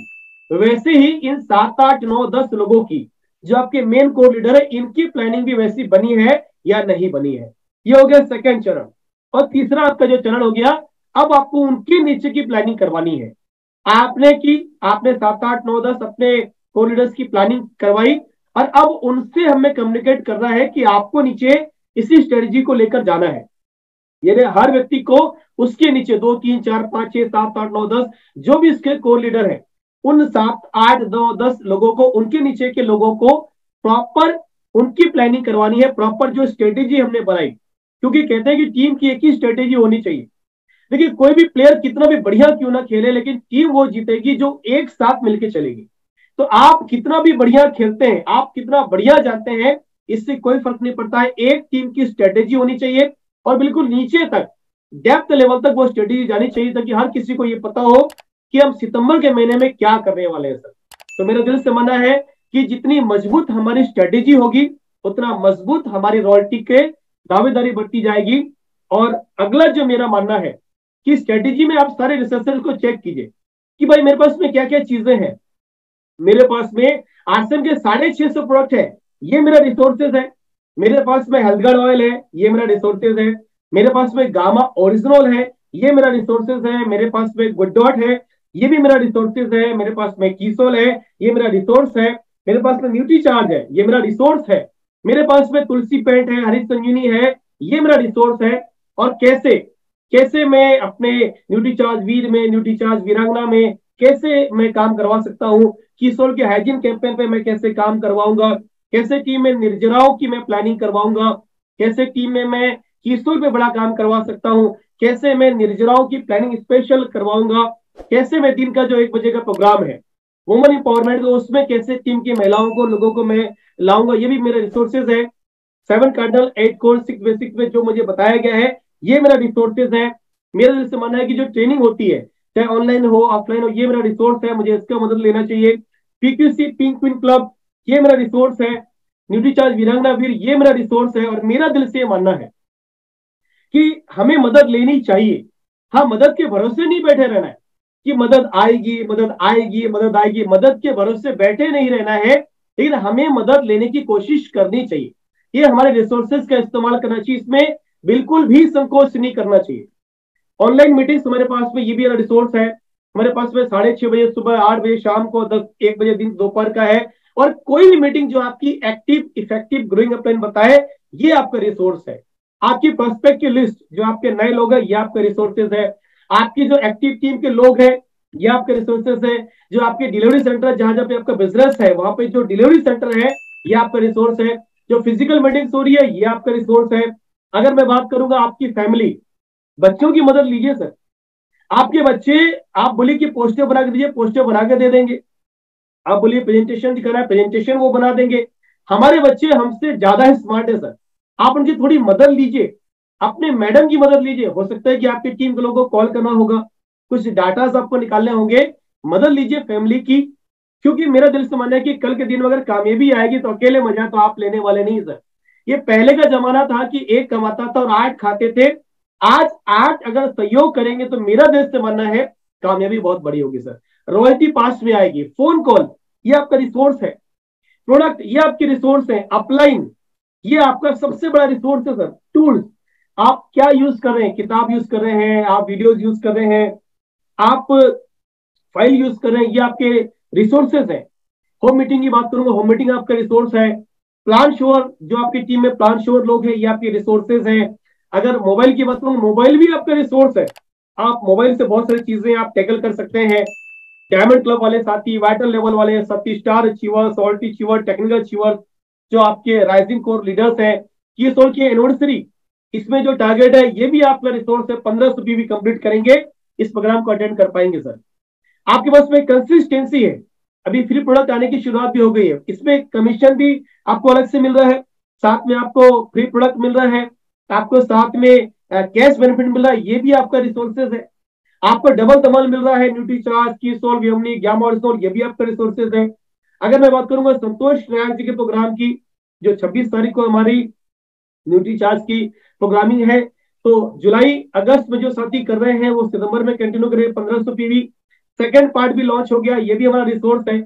[SPEAKER 1] वैसे ही इन 7 8 9 10 लोगों की, जो आपके मेन कोर लीडर है, इनकी प्लानिंग भी वैसी बनी है या नहीं बनी है। ये हो गया सेकंड चरण। और तीसरा आपका जो चरण हो गया, अब आपको उनके नीचे की प्लानिंग करवानी है। आपने 7 8 9 10 अपने कोर लीडर्स की प्लानिंग करवाई, और अब उनसे हमें कम्युनिकेट करना है कि आपको नीचे इसी स्ट्रेटजी को लेकर जाना है। यानी हर व्यक्ति को उसके नीचे 2 3 4 5 6 7 8 9 10 जो भी इसके कोर लीडर है, उन 7 8 9 10 लोगों को, उनके नीचे के लोगों को प्रॉपर उनकी प्लानिंग करवानी है, प्रॉपर जो स्ट्रेटेजी हमने बनाई। क्योंकि कहते हैं कि टीम की एक ही स्ट्रेटेजी होनी चाहिए। देखिए, कोई भी प्लेयर कितना भी बढ़िया क्यों ना खेले, लेकिन टीम वो जीतेगी जो एक साथ मिलकर चलेगी। तो आप कितना भी बढ़िया खेलते हैं, आप कितना बढ़िया जानते हैं, इससे कोई फर्क नहीं पड़ता है। एक टीम की स्ट्रेटेजी होनी चाहिए, और बिल्कुल नीचे तक, डेप्थ लेवल तक वो स्ट्रेटेजी जानी चाहिए, ताकि हर किसी को ये पता हो कि हम सितंबर के महीने में क्या करने वाले हैं सर। तो मेरा दिल से मानना है कि जितनी मजबूत हमारी स्ट्रेटेजी होगी, उतना मजबूत हमारी रॉयल्टी के दावेदारी बढ़ती जाएगी। और अगला जो मेरा मानना है कि स्ट्रेटेजी में आप सारे रिसर्चर्स को चेक कीजिए कि भाई मेरे पास में क्या क्या चीजें हैं। मेरे पास में आरसीएम के 650 प्रोडक्ट है, ये मेरा रिसोर्सेज है। मेरे पास में हेल्थगार्ड ऑयल है, ये मेरा रिसोर्सेज है। मेरे पास में गामा ओरिजिनल है, ये मेरा रिसोर्सेज है। मेरे पास में गुड डॉट है, ये भी मेरा रिसोर्सेज है। मेरे पास में कीसोल है, ये मेरा रिसोर्स है। मेरे पास में न्यूट्री चार्ज है, ये मेरा रिसोर्स है। मेरे पास में तुलसी पेंट है, हरी संजीवनी है, ये मेरा रिसोर्स है। और कैसे कैसे मैं अपने न्यूट्री चार्ज वीर में, न्यूट्री चार्ज वीरांगना में कैसे मैं काम करवा सकता हूँ, किशोर के हाइजीन कैंपेन पे मैं कैसे काम करवाऊंगा, कैसे टीम में निर्जराओं की मैं प्लानिंग करवाऊंगा, कैसे टीम में मैं किशोर पे बड़ा काम करवा सकता हूँ, कैसे मैं निर्जराओं की प्लानिंग स्पेशल करवाऊंगा, कैसे मैं दिन का जो 1 बजे का प्रोग्राम है वुमन इंपावरमेंट, उसमें कैसे टीम की महिलाओं को, लोगों को मैं लाऊंगा, ये भी मेरे रिसोर्सेज है। 7 कार्डिनल 8 कोर 6 बेसिक में जो मुझे बताया गया है, ये मेरा रिसोर्सेज है। मेरा जैसे मानना है कि जो ट्रेनिंग होती है, चाहे ऑनलाइन हो ऑफलाइन हो, ये मेरा रिसोर्स है, मुझे इसका मदद लेना चाहिए। पीक्यूसी पिंक क्वीन क्लब, ये मेरा रिसोर्स है। न्यूट्रीचार्ज वीरांगना वीर, ये मेरा रिसोर्स है। और मेरा दिल से मानना है कि हमें मदद लेनी चाहिए, हाँ, मदद के भरोसे नहीं बैठे रहना है कि मदद आएगी मदद आएगी मदद आएगी, मदद के भरोसे बैठे नहीं रहना है, लेकिन हमें मदद लेने की कोशिश करनी चाहिए। ये हमारे रिसोर्सेज का इस्तेमाल करना चाहिए, इसमें बिल्कुल भी संकोच नहीं करना चाहिए। ऑनलाइन मीटिंग्स हमारे पास में ये भी रिसोर्स है। हमारे पास में 6:30 बजे सुबह, 8 बजे शाम को, 1 बजे दिन दोपहर का है। और कोई भी मीटिंग जो आपकी एक्टिव इफेक्टिव ग्रोइंग अपलाइन बताए, ये आपका रिसोर्स है। आपकी प्रोस्पेक्ट की लिस्ट, जो आपके नए लोग हैं, ये आपके रिसोर्सेज है। आपकी जो एक्टिव टीम के लोग हैं, ये आपके रिसोर्सेज है। जो आपके डिलीवरी सेंटर, जहां जहां पे आपका बिजनेस है, वहां पे जो डिलीवरी सेंटर है, ये आपका रिसोर्स है। जो फिजिकल मीटिंग्स हो रही है, ये आपका रिसोर्स है। अगर मैं बात करूंगा आपकी फैमिली, बच्चों की मदद लीजिए सर। आपके बच्चे, आप बोलिए कि पोस्टर बना के दीजिए, पोस्टर बना के दे देंगे। आप बोलिए प्रेजेंटेशन दिखाना है, प्रेजेंटेशन वो बना देंगे। हमारे बच्चे हमसे ज्यादा ही स्मार्ट है सर। आप उनकी थोड़ी मदद लीजिए, अपने मैडम की मदद लीजिए। हो सकता है कि आपकी टीम के लोगों को कॉल करना होगा, कुछ डाटा आपको निकालने होंगे, मदद लीजिए फैमिली की। क्योंकि मेरा दिल से मानना है कि कल के दिन में अगर कामयाबी आएगी तो अकेले मजा तो आप लेने वाले नहीं सर। ये पहले का जमाना था कि एक कमाता था और 8 खाते थे। आज 8 अगर सहयोग करेंगे तो मेरा दिल से मानना है कामयाबी बहुत बड़ी होगी सर। रॉयल्टी पास में आएगी। फोन कॉल, ये आपका रिसोर्स है। प्रोडक्ट, ये आपके रिसोर्स है। अपलाइन, ये आपका सबसे बड़ा रिसोर्स है सर। टूल्स, आप क्या यूज कर रहे हैं? किताब यूज कर रहे हैं, आप वीडियोज यूज कर रहे हैं, आप फाइल यूज कर रहे हैं, ये आपके रिसोर्सेज है। होम मीटिंग की बात करूंगा, होम मीटिंग आपका रिसोर्स है। प्लान शोर, जो आपकी टीम में प्लान शोर लोग हैं, ये आपके रिसोर्सेज है। अगर मोबाइल की बात करूँ, मोबाइल भी आपका रिसोर्स है। आप मोबाइल से बहुत सारी चीजें आप टैकल कर सकते हैं। डायमंड क्लब वाले साथी, वाइटल लेवल वाले साथी, star achiever, salt achiever, technical achiever, जो आपके राइजिंग कोर लीडर्स हैं, ये सोल की एनिवर्सरी, इसमें जो टारगेट है, ये भी आपका रिसोर्स है। 1500 भी कंप्लीट करेंगे, इस प्रोग्राम को अटेंड कर पाएंगे सर। आपके पास में कंसिस्टेंसी है। अभी फ्री प्रोडक्ट आने की शुरुआत भी हो गई है, इसमें कमीशन भी आपको अलग से मिल रहा है, साथ में आपको फ्री प्रोडक्ट मिल रहा है, आपको साथ में कैश बेनिफिट मिल रहा है, ये भी आपका रिसोर्सेज है। आपको डबल धमाल मिल रहा है, न्यूट्री चार्ज, कीसोल, व्योमनी, ग्यामा और सोल, ये भी आपका रिसोर्सेज है। अगर मैं बात करूंगा संतोष नारायण जी के प्रोग्राम की, जो 26 तारीख को हमारी न्यूट्री चार्ज की प्रोग्रामिंग है, तो जुलाई अगस्त में जो साथी कर रहे हैं वो सितंबर में कंटिन्यू करें। 1500 पीवी सेकेंड पार्ट भी लॉन्च हो गया, ये भी हमारा रिसोर्स है।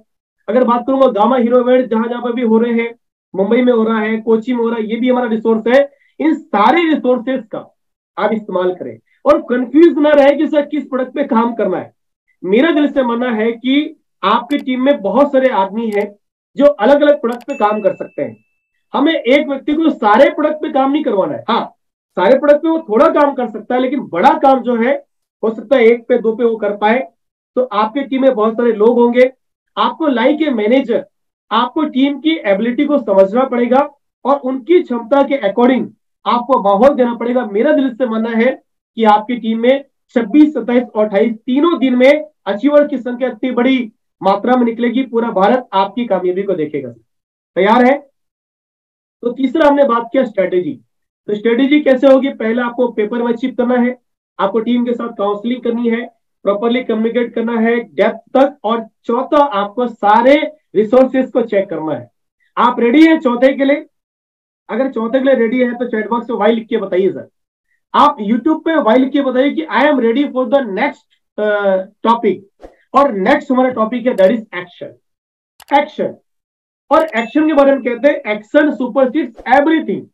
[SPEAKER 1] अगर बात करूंगा गामा हीरो इवेंट, जहां जहां पर भी हो रहे हैं, मुंबई में हो रहा है, कोची में हो रहा है, ये भी हमारा रिसोर्स है। इन सारे रिसोर्सेज का आप इस्तेमाल करें और कंफ्यूज ना रहे कि सर किस प्रोडक्ट पे काम करना है। मेरा दिल से मानना है कि आपकी टीम में बहुत सारे आदमी हैं जो अलग अलग प्रोडक्ट पे काम कर सकते हैं। हमें एक व्यक्ति को सारे प्रोडक्ट पे काम नहीं करवाना है। हाँ, सारे प्रोडक्ट पे वो थोड़ा काम कर सकता है, लेकिन बड़ा काम जो है, हो सकता है 1 पे 2 पे वो कर पाए। तो आपकी टीम में बहुत सारे लोग होंगे, आपको लाइक ए मैनेजर, आपको टीम की एबिलिटी को समझना पड़ेगा और उनकी क्षमता के अकॉर्डिंग आपको माहौल देना पड़ेगा। मेरा दिल से मानना है कि आपकी टीम में 26, 27 और 28 तीनों दिन में अचीवर की संख्या इतनी बड़ी मात्रा में निकलेगी, पूरा भारत आपकी कामयाबी को देखेगा। तैयार है? तो तीसरा हमने बात किया स्ट्रेटेजी। तो स्ट्रेटेजी कैसे होगी? पहले आपको पेपर में अचीव करना है, आपको टीम के साथ काउंसलिंग करनी है, प्रॉपरली कम्युनिकेट करना है डेप्थ तक, और चौथा आपको सारे रिसोर्सेज को चेक करना है। आप रेडी हैं चौथे के लिए? अगर चौथे के लिए रेडी है तो चैट बॉक्स में वाई लिख के बताइए सर। आप यूट्यूब पे वाई लिख के बताइए कि I am ready for the next topic. और नेक्स्ट हमारा टॉपिक है दैट इज एक्शन। एक्शन, और एक्शन के बारे में कहते हैं एक्शन सुपरसीड्स एवरीथिंग।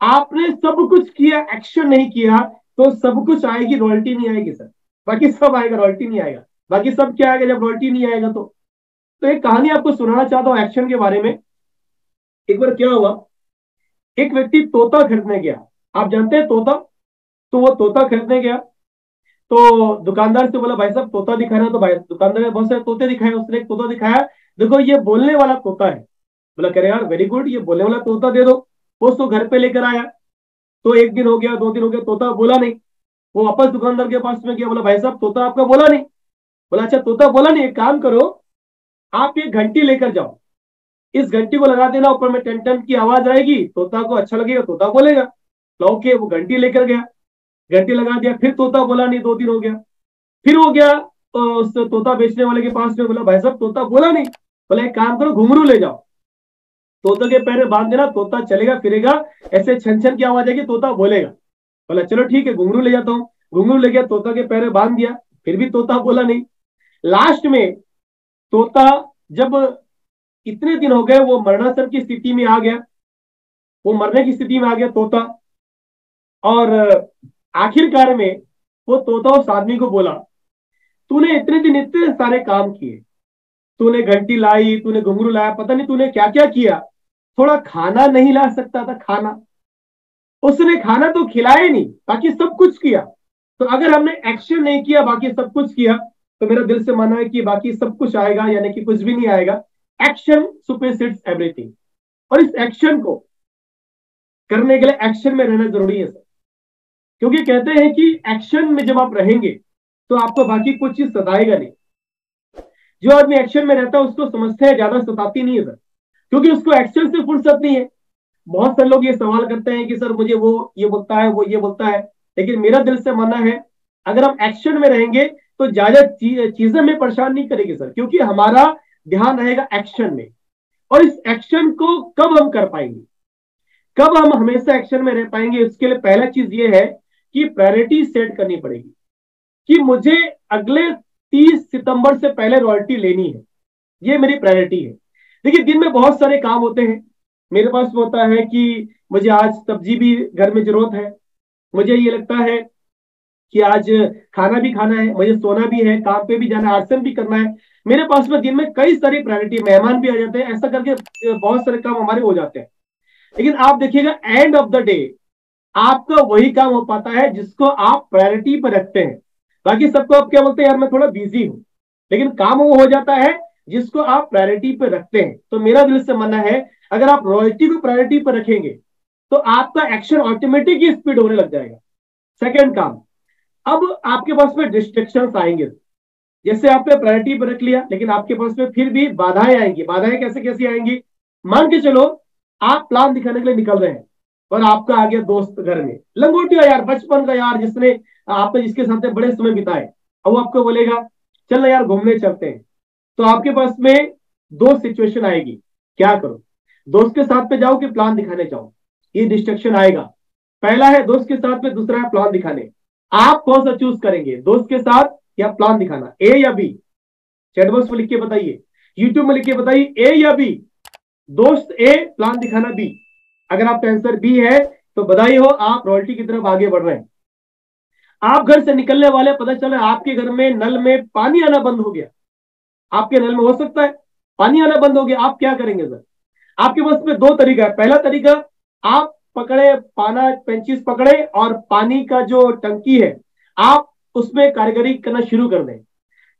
[SPEAKER 1] आपने सब कुछ किया, एक्शन नहीं किया तो सब कुछ आएगी, रॉयल्टी नहीं आएगी सर। बाकी सब आएगा, रॉयल्टी नहीं आएगा। बाकी सब क्या आएगा जब रॉयल्टी नहीं आएगा? तो एक कहानी आपको सुनाना चाहता हूं एक्शन के बारे में। एक बार क्या हुआ, एक व्यक्ति तोता खरीदने गया। आप जानते हैं तोता? तो वो तोता खरीदने गया, तो दुकानदार से बोला भाई साहब तोता दिखाना। तो भाई दुकानदार ने बहुत सारे तोते दिखाए, उसने एक तोता दिखाया, देखो ये बोलने वाला तोता है। बोला कह रहे यार वेरी गुड, ये बोलने वाला तोता दे दो। वो उसको घर पे लेकर आया। तो 1 दिन हो गया, 2 दिन हो गया, तोता बोला नहीं। वो वापस दुकानदार के पास में गया, बोला भाई साहब तोता आपका बोला नहीं। बोला अच्छा तोता बोला नहीं, एक काम करो, आप ये घंटी लेकर जाओ, इस घंटी को लगा देना, ऊपर में टन टन की आवाज आएगी, तोता को अच्छा लगेगा, तोता बोलेगा। ओके, वो घंटी लेकर गया, घंटी लगा दिया, फिर तोता बोला नहीं, 2 दिन हो गया। फिर हो गया उस तोता बेचने वाले के पास में, बोला भाई साहब तोता बोला नहीं। बोला एक काम करो, घुंघरू ले जाओ, तोता के पैर में बांध देना, तोता चलेगा फिरेगा, ऐसे छन छन की आवाज आएगी, तोता बोलेगा। बोला चलो ठीक है, घुंघरू ले जाता हूँ। घुंघरू ले गया, तोता के पैर में बांध दिया, फिर भी तोता बोला नहीं। लास्ट में तोता जब इतने दिन हो गए, वो मरणासन की स्थिति में आ गया, वो मरने की स्थिति में आ गया तोता। और आखिरकार में वो तोता उस आदमी को बोला, तूने इतने दिन इतने सारे काम किए, तूने घंटी लाई, तूने घुंघरू लाया, पता नहीं तूने क्या क्या किया, थोड़ा खाना नहीं ला सकता था? खाना उसने खाना तो खिलाया नहीं, बाकी सब कुछ किया। तो अगर हमने एक्शन नहीं किया, बाकी सब कुछ किया, तो मेरा दिल से मानना है कि बाकी सब कुछ आएगा, यानी कि कुछ भी नहीं आएगा। Action supersedes everything. और इस एक्शन को करने के लिए एक्शन में रहना जरूरी है सर, क्योंकि कहते हैं कि एक्शन में जब आप रहेंगे तो आपको बाकी कुछ चीज सताएगा नहीं। जो आदमी एक्शन में रहता है उसको समस्या ज्यादा सताती नहीं है सर, क्योंकि उसको एक्शन से फुर्सत नहीं है। बहुत सारे लोग ये सवाल करते हैं कि सर मुझे वो ये बोलता है, वो ये बोलता है, लेकिन मेरा दिल से मानना है अगर हम एक्शन में रहेंगे तो ज्यादा चीजें हमें परेशान नहीं करेगी सर, क्योंकि हमारा ध्यान रहेगा एक्शन में। और इस एक्शन को कब हम कर पाएंगे, कब हम हमेशा एक्शन में रह पाएंगे, इसके लिए पहला चीज ये है कि प्रायोरिटी सेट करनी पड़ेगी कि मुझे अगले 30 सितंबर से पहले रॉयल्टी लेनी है, ये मेरी प्रायोरिटी है। देखिए दिन में बहुत सारे काम होते हैं, मेरे पास होता है कि मुझे आज सब्जी भी घर में जरूरत है, मुझे ये लगता है कि आज खाना भी खाना है, मुझे सोना भी है, काम पे भी जाना है, आर्सन भी करना है। मेरे पास में दिन में कई सारी प्रायोरिटी, मेहमान भी आ जाते हैं, ऐसा करके बहुत सारे काम हमारे हो जाते हैं। लेकिन आप देखिएगा एंड ऑफ द डे आपका वही काम हो पाता है जिसको आप प्रायोरिटी पर रखते हैं। बाकी सबको आप क्या बोलते हैं, यार मैं थोड़ा बिजी हूं, लेकिन काम वो हो जाता है जिसको आप प्रायोरिटी पर रखते हैं। तो मेरा दिल से मानना है अगर आप रॉयल्टी को प्रायोरिटी पर रखेंगे तो आपका एक्शन ऑटोमेटिक ही स्पीड होने लग जाएगा। सेकंड काम, अब आपके पास में डिस्ट्रक्शंस आएंगे। जैसे आपने प्रायोरिटी पर रख लिया, लेकिन आपके पास में फिर भी बाधाएं आएंगी। बाधाएं कैसे कैसे आएंगी, मान के चलो आप प्लान दिखाने के लिए निकल रहे हैं और आपका आ गया दोस्त घर में, लंगोटिया यार, बचपन का यार, जिसने आपने जिसके साथ बड़े समय बिताए, और वो आपको बोलेगा चल ना यार घूमने चलते हैं। तो आपके पास में दो सिचुएशन आएगी, क्या करो, दोस्त के साथ पे जाओ कि प्लान दिखाने जाओ, ये डिस्ट्रक्शन आएगा। पहला है दोस्त के साथ में, दूसरा है प्लान दिखाने। आप कौन सा चूज करेंगे, दोस्त के साथ या प्लान दिखाना, ए या बी? चैट बॉक्स में लिख के बताइए, यूट्यूब में लिख के बताइए, ए या बी? दोस्त ए, प्लान दिखाना बी। अगर आपका आंसर बी है तो बधाई हो, आप रॉयल्टी की तरफ आगे बढ़ रहे हैं। आप घर से निकलने वाले, पता चला आपके घर में नल में पानी आना बंद हो गया। आपके नल में हो सकता है पानी आना बंद हो गया, आप क्या करेंगे सर? आपके पास में दो तरीका है। पहला तरीका, आप पकड़े पाना पेंचिस पकड़े और पानी का जो टंकी है आप उसमें कारीगरी करना शुरू कर दें।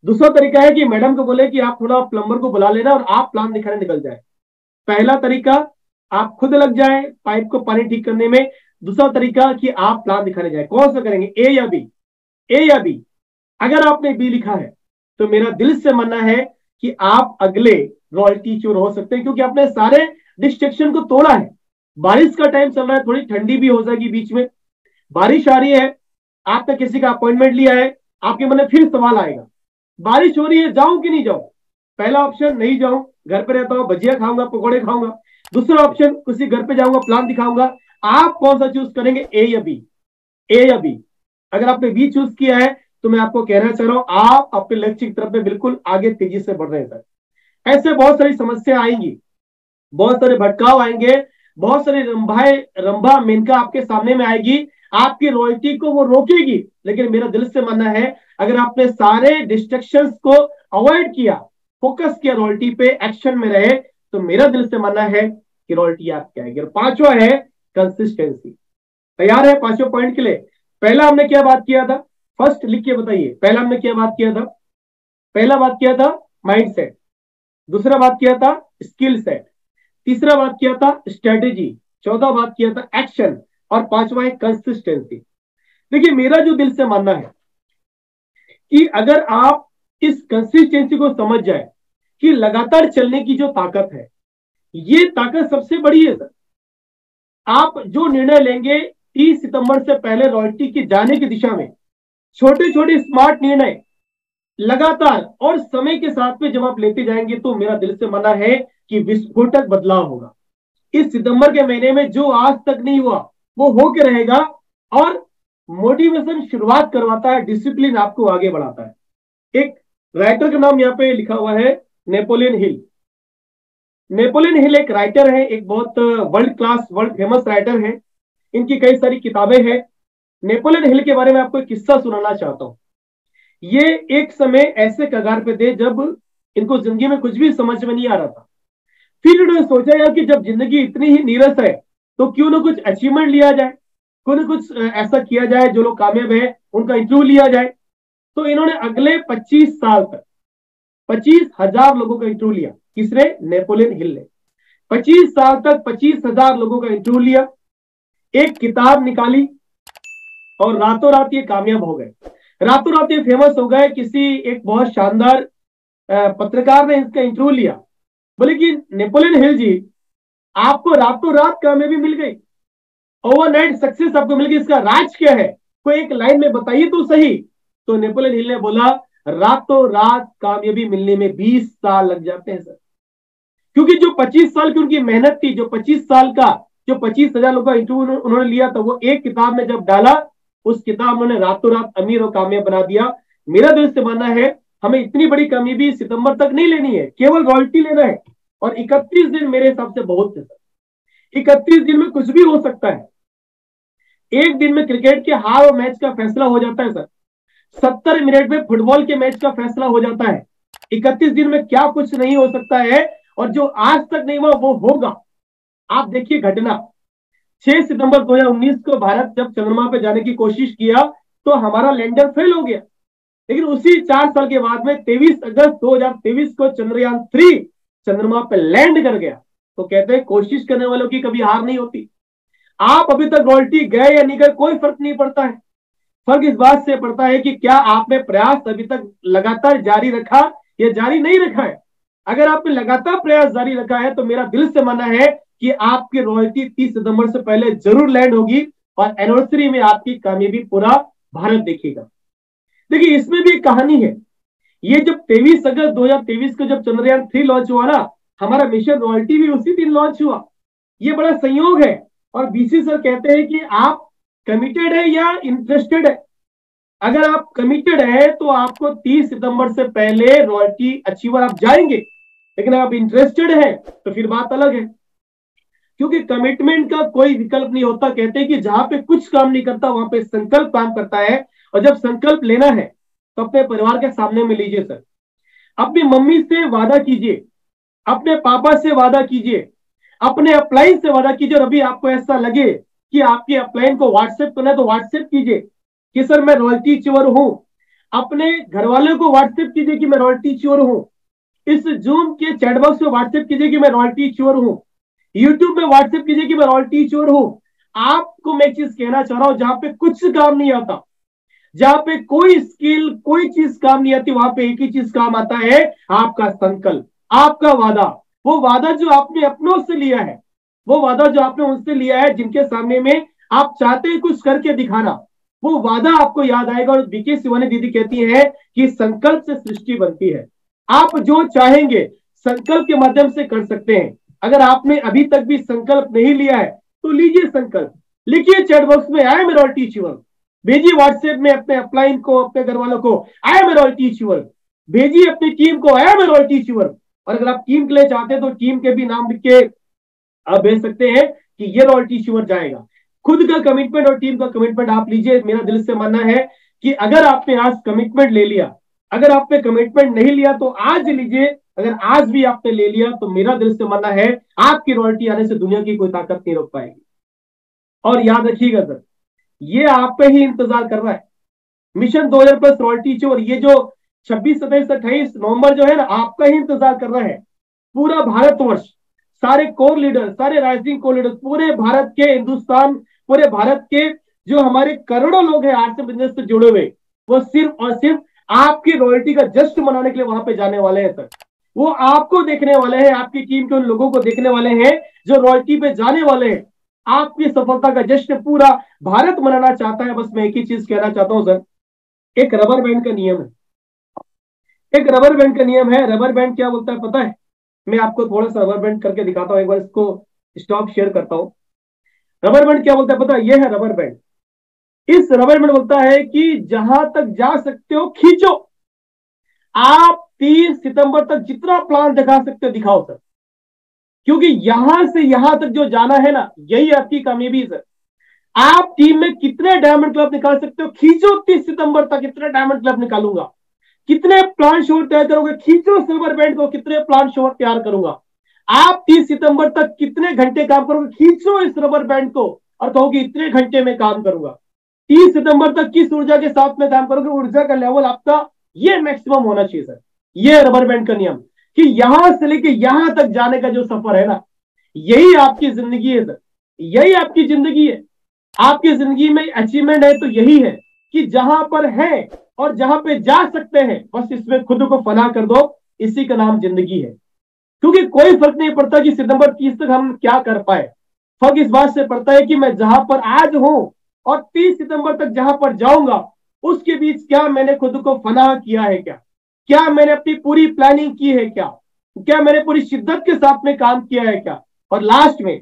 [SPEAKER 1] दूसरा तरीका है कि मैडम को बोले कि आप थोड़ा प्लम्बर को बुला लेना और आप प्लान दिखाने निकल जाए। पहला तरीका, आप खुद लग जाए पाइप को पानी ठीक करने में। दूसरा तरीका कि आप प्लान दिखाने जाए। कौन सा करेंगे, ए या बी? ए या बी? अगर आपने बी लिखा है तो मेरा दिल से मानना है कि आप अगले रॉयल्टी चोर हो सकते हैं, क्योंकि आपने सारे डिस्ट्रक्शन को तोड़ा है। बारिश का टाइम चल रहा है, थोड़ी ठंडी भी हो जाएगी, बीच में बारिश आ रही है, आपने किसी का अपॉइंटमेंट लिया है, आपके मन में फिर सवाल आएगा बारिश हो रही है जाऊं कि नहीं जाऊं? पहला ऑप्शन, नहीं जाऊं, घर पे रहता हूं, भजिया खाऊंगा, पकौड़े खाऊंगा। दूसरा ऑप्शन, किसी घर पे जाऊंगा, प्लान दिखाऊंगा। आप कौन सा चूज करेंगे, ए या बी? ए या बी? अगर आपने बी चूज किया है तो मैं आपको कहना चाह रहा हूं आप अपने लक्ष्य की तरफ में बिल्कुल आगे तेजी से बढ़ रहे हैं सर। ऐसे बहुत सारी समस्या आएंगी, बहुत सारे भटकाव आएंगे, बहुत सारी रंभा मेनका आपके सामने में आएगी, आपकी रॉयल्टी को वो रोकेगी। लेकिन मेरा दिल से मानना है अगर आपने सारे डिस्ट्रक्शंस को अवॉइड किया, फोकस किया रॉयल्टी पे, एक्शन में रहे, तो मेरा दिल से मानना है कि रॉयल्टी आपकी आएगी। और पांचवा है कंसिस्टेंसी। तैयार है पांचवें पॉइंट के लिए? पहला हमने क्या बात किया था, फर्स्ट लिख के बताइए, पहला हमने क्या बात किया था? पहला बात किया था माइंड सेट, दूसरा बात किया था स्किल सेट, तीसरा बात किया था स्ट्रेटेजी, चौथा बात किया था एक्शन, और पांचवा है कंसिस्टेंसी। देखिए मेरा जो दिल से मानना है कि अगर आप इस कंसिस्टेंसी को समझ जाए कि लगातार चलने की जो ताकत है, ये ताकत सबसे बड़ी है सर। आप जो निर्णय लेंगे 30 सितंबर से पहले रॉयल्टी की जाने की दिशा में, छोटे छोटे स्मार्ट निर्णय लगातार और समय के साथ में जब आप लेते जाएंगे, तो मेरा दिल से मानना है कि विस्फोटक बदलाव होगा। इस सितंबर के महीने में जो आज तक नहीं हुआ वो होके रहेगा, और मोटिवेशन शुरुआत करवाता है, डिसिप्लिन आपको आगे बढ़ाता है। एक राइटर का नाम यहाँ पे लिखा हुआ है, नेपोलियन हिल। नेपोलियन हिल एक राइटर है, एक बहुत world class, world famous writer है। इनकी कई सारी किताबें हैं। नेपोलियन हिल के बारे में आपको एक किस्सा सुनाना चाहता हूँ। ये एक समय ऐसे कगार पे थे जब इनको जिंदगी में कुछ भी समझ में नहीं आ रहा था। फिर उन्होंने सोचा यार कि जब जिंदगी इतनी ही नीरस है तो क्यों ना कुछ अचीवमेंट लिया जाए, क्यों ना कुछ ऐसा किया जाए जो लोग कामयाब है उनका इंटरव्यू लिया जाए। तो इन्होंने अगले 25 साल तक 25,000 लोगों का इंटरव्यू लिया। किसने? नेपोलियन हिल ने। 25 साल तक 25,000 लोगों का इंटरव्यू लिया, एक किताब निकाली और रातों रात ये कामयाब हो गए। रातों रात ये फेमस हो गए। किसी एक बहुत शानदार पत्रकार ने इसका इंटरव्यू लिया, बोले कि नेपोलियन हिल जी, आपको रातों रात कामयाबी मिल गई, ओवरनाइट सक्सेस आपको मिल गई, इसका राज क्या है? कोई एक लाइन में बताइए तो सही। तो नेपोलियन हिल ने बोला, रातों रात कामयाबी मिलने में 20 साल लग जाते हैं सर। क्योंकि जो 25 साल की उनकी मेहनत थी, जो 25 साल का, जो 25,000 लोगों का इंटरव्यू उन्होंने लिया था, वो एक किताब में जब डाला, उस किताब उन्होंने रातों रात अमीर और कामयाब बना दिया। मेरा दिल से मानना है हमें इतनी बड़ी कामयाबी सितंबर तक नहीं लेनी है, केवल रॉयल्टी लेना है। और 31 दिन मेरे हिसाब से बहुत है सर। 31 दिन में कुछ भी हो सकता है। एक दिन में क्रिकेट के हार और मैच का फैसला हो जाता है सर। 70 मिनट में फुटबॉल के मैच का फैसला हो जाता है। 31 दिन में क्या कुछ नहीं हो सकता है, और जो आज तक नहीं हुआ वो होगा। आप देखिए घटना, 6 सितंबर 2019 को भारत जब चंद्रमा पे जाने की कोशिश किया तो हमारा लैंडर फेल हो गया। लेकिन उसी 4 साल के बाद में 23 अगस्त 2023 को चंद्रयान 3 चंद्रमा पे लैंड कर गया। तो कहते हैं कोशिश करने वालों की कभी हार नहीं होती। आप अभी तक रॉयल्टी गए या नहीं गए कोई फर्क नहीं पड़ता है। फर्क इस बात से पड़ता है कि क्या आपने प्रयास अभी तक लगातार जारी रखा या जारी नहीं रखा है। अगर आपने लगातार प्रयास जारी रखा है तो मेरा दिल से मानना है कि आपकी रॉयल्टी 30 सितंबर से पहले जरूर लैंड होगी और एनिवर्सरी में आपकी कामयाबी पूरा भारत देखेगा। देखिए इसमें भी एक कहानी है। ये जब 23 अगस्त 2023 को जब चंद्रयान 3 लॉन्च हुआ ना, हमारा मिशन रॉयल्टी भी उसी दिन लॉन्च हुआ। ये बड़ा संयोग है। और बीसी सर कहते हैं कि आप कमिटेड है या इंटरेस्टेड है। अगर आप कमिटेड है तो आपको 30 सितंबर से पहले रॉयल्टी अचीवर आप जाएंगे। लेकिन आप इंटरेस्टेड है तो फिर बात अलग है। क्योंकि कमिटमेंट का कोई विकल्प नहीं होता। कहते हैं कि जहां पे कुछ काम नहीं करता वहां पे संकल्प काम करता है। और जब संकल्प लेना है तो अपने परिवार के सामने में लीजिए सर। अपनी मम्मी से वादा कीजिए, अपने पापा से वादा कीजिए, अपने अपलाइन से वादा कीजिए। और अभी आपको ऐसा लगे कि आपकी अपलाइन को व्हाट्सएप करना है तो व्हाट्सएप कीजिए कि सर मैं रॉयल्टी अचीवर हूं। अपने घर वालों को व्हाट्सएप कीजिए कि मैं रॉयल्टी अचीवर हूं। इस जूम के चैट बॉक्स में व्हाट्सएप कीजिए कि मैं रॉयल्टी अचीवर हूं। यूट्यूब में व्हाट्सएप कीजिए कि मैं रॉयल्टी अचीवर हूं। आपको मैं चीज कहना चाह रहा हूं, जहां पे कुछ काम नहीं आता, जहां पे कोई स्किल कोई चीज काम नहीं आती, वहां पे एक ही चीज काम आता है, आपका संकल्प, आपका वादा। वो वादा जो आपने अपनों से लिया है, वो वादा जो आपने उनसे लिया है जिनके सामने में आप चाहते हैं कुछ करके दिखाना, वो वादा आपको याद आएगा। और बीके शिवानी दीदी कहती है कि संकल्प से सृष्टि बनती है। आप जो चाहेंगे संकल्प के माध्यम से कर सकते हैं। अगर आपने अभी तक भी संकल्प नहीं लिया है तो लीजिए संकल्प, लिखिए चैट बॉक्स में आई एम रॉयल्टी अचीवर, भेजिए व्हाट्सएप में अपने अपलाइन को, अपने घर वालों को आई एम रॉयल्टी अचीवर, भेजिए अपनी टीम को आई एम रॉयल्टी अचीवर। और अगर आप टीम के लिए चाहते हैं तो टीम के भी नाम लिख के आप भेज सकते हैं कि ये रॉयल्टी अचीवर जाएगा। खुद का कमिटमेंट और टीम का कमिटमेंट आप लीजिए। मेरा दिल से मानना है कि अगर आपने आज कमिटमेंट ले लिया, अगर आपने कमिटमेंट नहीं लिया तो आज लीजिए। अगर आज भी आपने ले लिया तो मेरा दिल से मानना है आपकी रॉयल्टी आने से दुनिया की कोई ताकत नहीं रोक पाएगी। और याद रखिएगा सर, ये आप पे ही इंतजार कर रहा है। मिशन 2000 प्लस रॉयल्टी अचीवर, ये जो 26, 27, 28 नवंबर जो है ना, आपका ही इंतजार कर रहा है। पूरा भारतवर्ष, सारे कोर लीडर, सारे राइजिंग कोर लीडर, पूरे भारत के, हिंदुस्तान, पूरे भारत के जो हमारे करोड़ों लोग हैं आर्ट्स बिजनेस से जुड़े हुए, वो सिर्फ और सिर्फ आपकी रॉयल्टी का जश्न मनाने के लिए वहां पे जाने वाले हैं सर। वो आपको देखने वाले हैं, आपकी टीम के उन लोगों को देखने वाले हैं जो रॉयल्टी पे जाने वाले हैं। आपकी सफलता का जश्न पूरा भारत मनाना चाहता है। बस मैं एक ही चीज कहना चाहता हूं सर, एक रबर बैंड का नियम है। एक रबर बैंड का नियम है। रबर बैंड क्या बोलता है पता है? मैं आपको थोड़ा सा रबर बैंड करके दिखाता हूं। एक बार इसको स्टॉप शेयर करता हूं। रबर बैंड क्या बोलता है पता है? ये है रबर बैंड। इस रबर बैंड बोलता है कि जहां तक जा सकते हो खींचो, आप 30 सितंबर तक जितना प्लान दिखा सकते हो दिखाओ सर, क्योंकि यहां से यहां तक जो जाना है ना, यही आपकी कामयाबी है सर। आप टीम में कितने डायमंड क्लब निकाल सकते हो, खींचो 30 सितंबर तक कितने डायमंड क्लब निकालूंगा, कितने प्लान शोर तैयार करोगे, खींचो सिल्वर बैंड को, कितने प्लान शोर तैयार करूंगा। आप 30 सितंबर तक कितने घंटे काम करोगे, खींचो इस रबर बैंड को और कहोगे इतने घंटे में काम करूंगा। 30 सितंबर तक किस ऊर्जा के साथ में काम करोगे, ऊर्जा का लेवल आपका ये मैक्सिमम होना चाहिए सर। ये रबर बैंड का नियम कि यहां से लेके यहां तक जाने का जो सफर है ना, यही आपकी जिंदगी है सर, यही आपकी जिंदगी है। आपकी जिंदगी में अचीवमेंट है तो यही है कि जहां पर है और जहां पे जा सकते हैं, बस इसमें खुद को फना कर दो, इसी का नाम जिंदगी है। क्योंकि कोई फर्क नहीं पड़ता कि सितंबर 30 तक हम क्या कर पाए, फर्क इस बात से पड़ता है कि मैं जहां पर आज हूं और 30 सितंबर तक जहां पर जाऊंगा, उसके बीच क्या मैंने खुद को फना किया है, क्या मैंने अपनी पूरी प्लानिंग की है, क्या मैंने पूरी शिद्दत के साथ में काम किया है क्या। और लास्ट में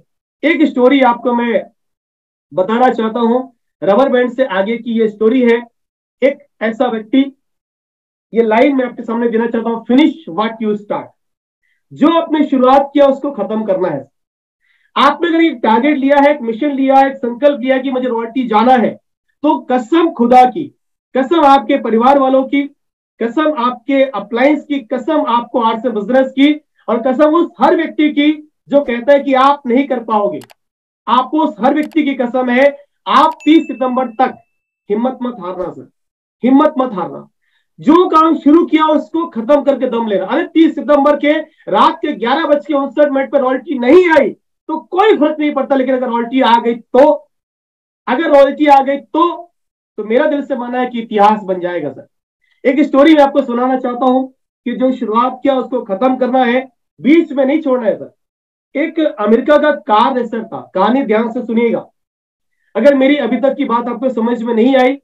[SPEAKER 1] एक स्टोरी आपको मैं बताना चाहता हूं, रबर बैंड से आगे की ये स्टोरी है। एक ऐसा व्यक्ति, ये लाइन मैं आपके सामने देना चाहता हूं, फिनिश व्हाट यू स्टार्ट। जो आपने शुरुआत किया उसको खत्म करना है। आपने अगर एक टारगेट लिया है, एक मिशन लिया है, एक संकल्प लिया कि मुझे रॉयल्टी जाना है, तो कसम खुदा की, कसम आपके परिवार वालों की, कसम आपके अप्लायंस की, कसम आपको आर्ट से बिजनेस की, और कसम उस हर व्यक्ति की जो कहता है कि आप नहीं कर पाओगे, आपको उस हर व्यक्ति की कसम है, आप 30 सितंबर तक हिम्मत मत हारना सर, हिम्मत मत हारना। जो काम शुरू किया उसको खत्म करके दम लेना। अरे 30 सितंबर के रात के 11:59 पर रॉयल्टी नहीं आई तो कोई फर्क नहीं पड़ता, लेकिन अगर रॉयल्टी आ गई तो, अगर रॉयल्टी आ गई तो मेरा दिल से मानना है कि इतिहास बन जाएगा सर। एक स्टोरी मैं आपको सुनाना चाहता हूं कि जो शुरुआत किया उसको खत्म करना है, बीच में नहीं छोड़ना है सर। एक अमेरिका का कार रेसर था, कहानी ध्यान से सुनिएगा। अगर मेरी अभी तक की बात आपको समझ में नहीं आई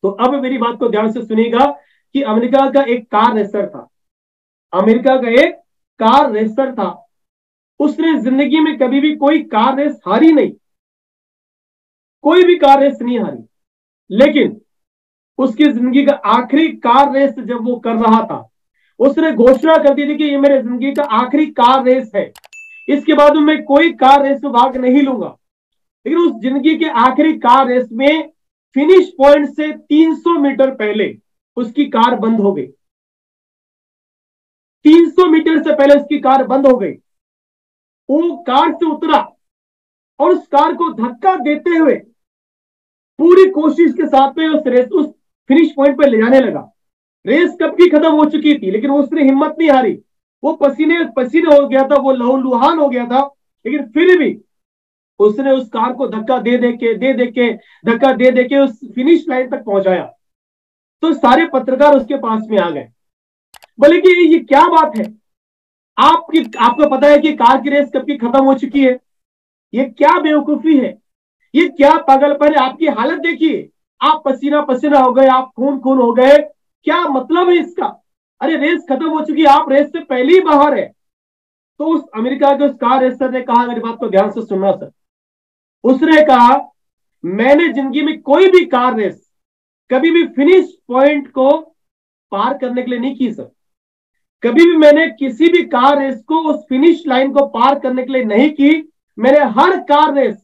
[SPEAKER 1] तो अब मेरी बात को ध्यान से सुनिएगा कि अमेरिका का एक कार रेसर था, अमेरिका का एक कार रेसर था। उसने जिंदगी में कभी भी कोई कार रेस हारी नहीं, कोई भी कार रेस नहीं हारी। लेकिन उसकी जिंदगी का आखिरी कार रेस जब वो कर रहा था, उसने घोषणा कर दी थी कि ये मेरे जिंदगी का आखिरी कार रेस है, इसके बाद मैं कोई कार रेस में भाग नहीं लूंगा। लेकिन उस जिंदगी के आखिरी कार रेस में फिनिश पॉइंट से 300 मीटर पहले उसकी कार बंद हो गई। 300 मीटर से पहले उसकी कार बंद हो गई। वो कार से उतरा और उस कार को धक्का देते हुए पूरी कोशिश के साथ में उस फिनिश पॉइंट पर ले जाने लगा। रेस कब की खत्म हो चुकी थी, लेकिन उसने हिम्मत नहीं हारी। वो पसीने पसीने हो गया था, वो लहूलुहान हो गया था, लेकिन फिर भी उसने उस कार को धक्का दे दे के उस फिनिश लाइन तक पहुंचाया। तो सारे पत्रकार उसके पास में आ गए, बोले कि ये क्या बात है, आपको पता है कि कार की रेस कब की खत्म हो चुकी है, ये क्या बेवकूफी है, ये क्या पागलपन है, आपकी हालत देखिए, आप पसीना पसीना हो गए, आप खून खून हो गए, क्या मतलब है इसका। अरे रेस खत्म हो चुकी है, आप रेस से पहले ही बाहर है। तो उस अमेरिका के उस कार रेसर ने कहा, मेरी बात को ध्यान से सुनना सर, उसने कहा मैंने जिंदगी में कोई भी कार रेस कभी भी फिनिश पॉइंट को पार करने के लिए नहीं की सर, कभी भी मैंने किसी भी कार रेस को उस फिनिश लाइन को पार करने के लिए नहीं की, मैंने हर कार रेस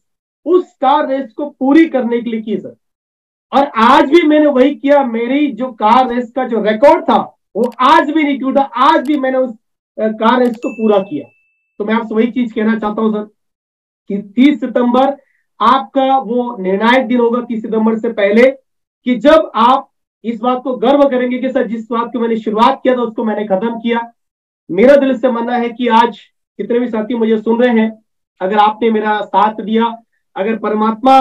[SPEAKER 1] उस कार रेस को पूरी करने के लिए की सर। और आज भी मैंने वही किया, मेरी जो कार रेस का जो रिकॉर्ड था वो आज भी नहीं टूटा, आज भी मैंने उस कार रेस को पूरा किया। तो मैं आपसे वही चीज कहना चाहता हूं सर कि 30 सितंबर आपका वो निर्णायक दिन होगा, 30 सितंबर से पहले, कि जब आप इस बात को गर्व करेंगे कि सर जिस बात को मैंने शुरुआत किया था उसको मैंने खत्म किया। मेरा दिल से मानना है कि आज जितने भी साथी मुझे सुन रहे हैं, अगर आपने मेरा साथ दिया, अगर परमात्मा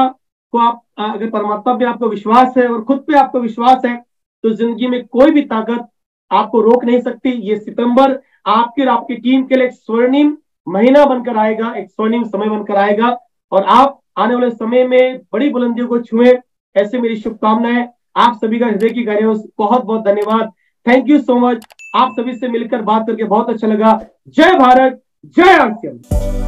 [SPEAKER 1] पे आपको विश्वास है और खुद पे आपको विश्वास है, तो जिंदगी में कोई भी ताकत आपको रोक नहीं सकती। ये सितंबर आपके और आपकी टीम के लिए एक स्वर्णिम महीना बनकर आएगा, एक स्वर्णिम समय बनकर आएगा, और आप आने वाले समय में बड़ी बुलंदियों को छुए, ऐसे मेरी शुभकामनाएं। आप सभी का हृदय की गहराइयों से बहुत बहुत धन्यवाद, थैंक यू सो मच। आप सभी से मिलकर बात करके बहुत अच्छा लगा। जय भारत, जय आसियान।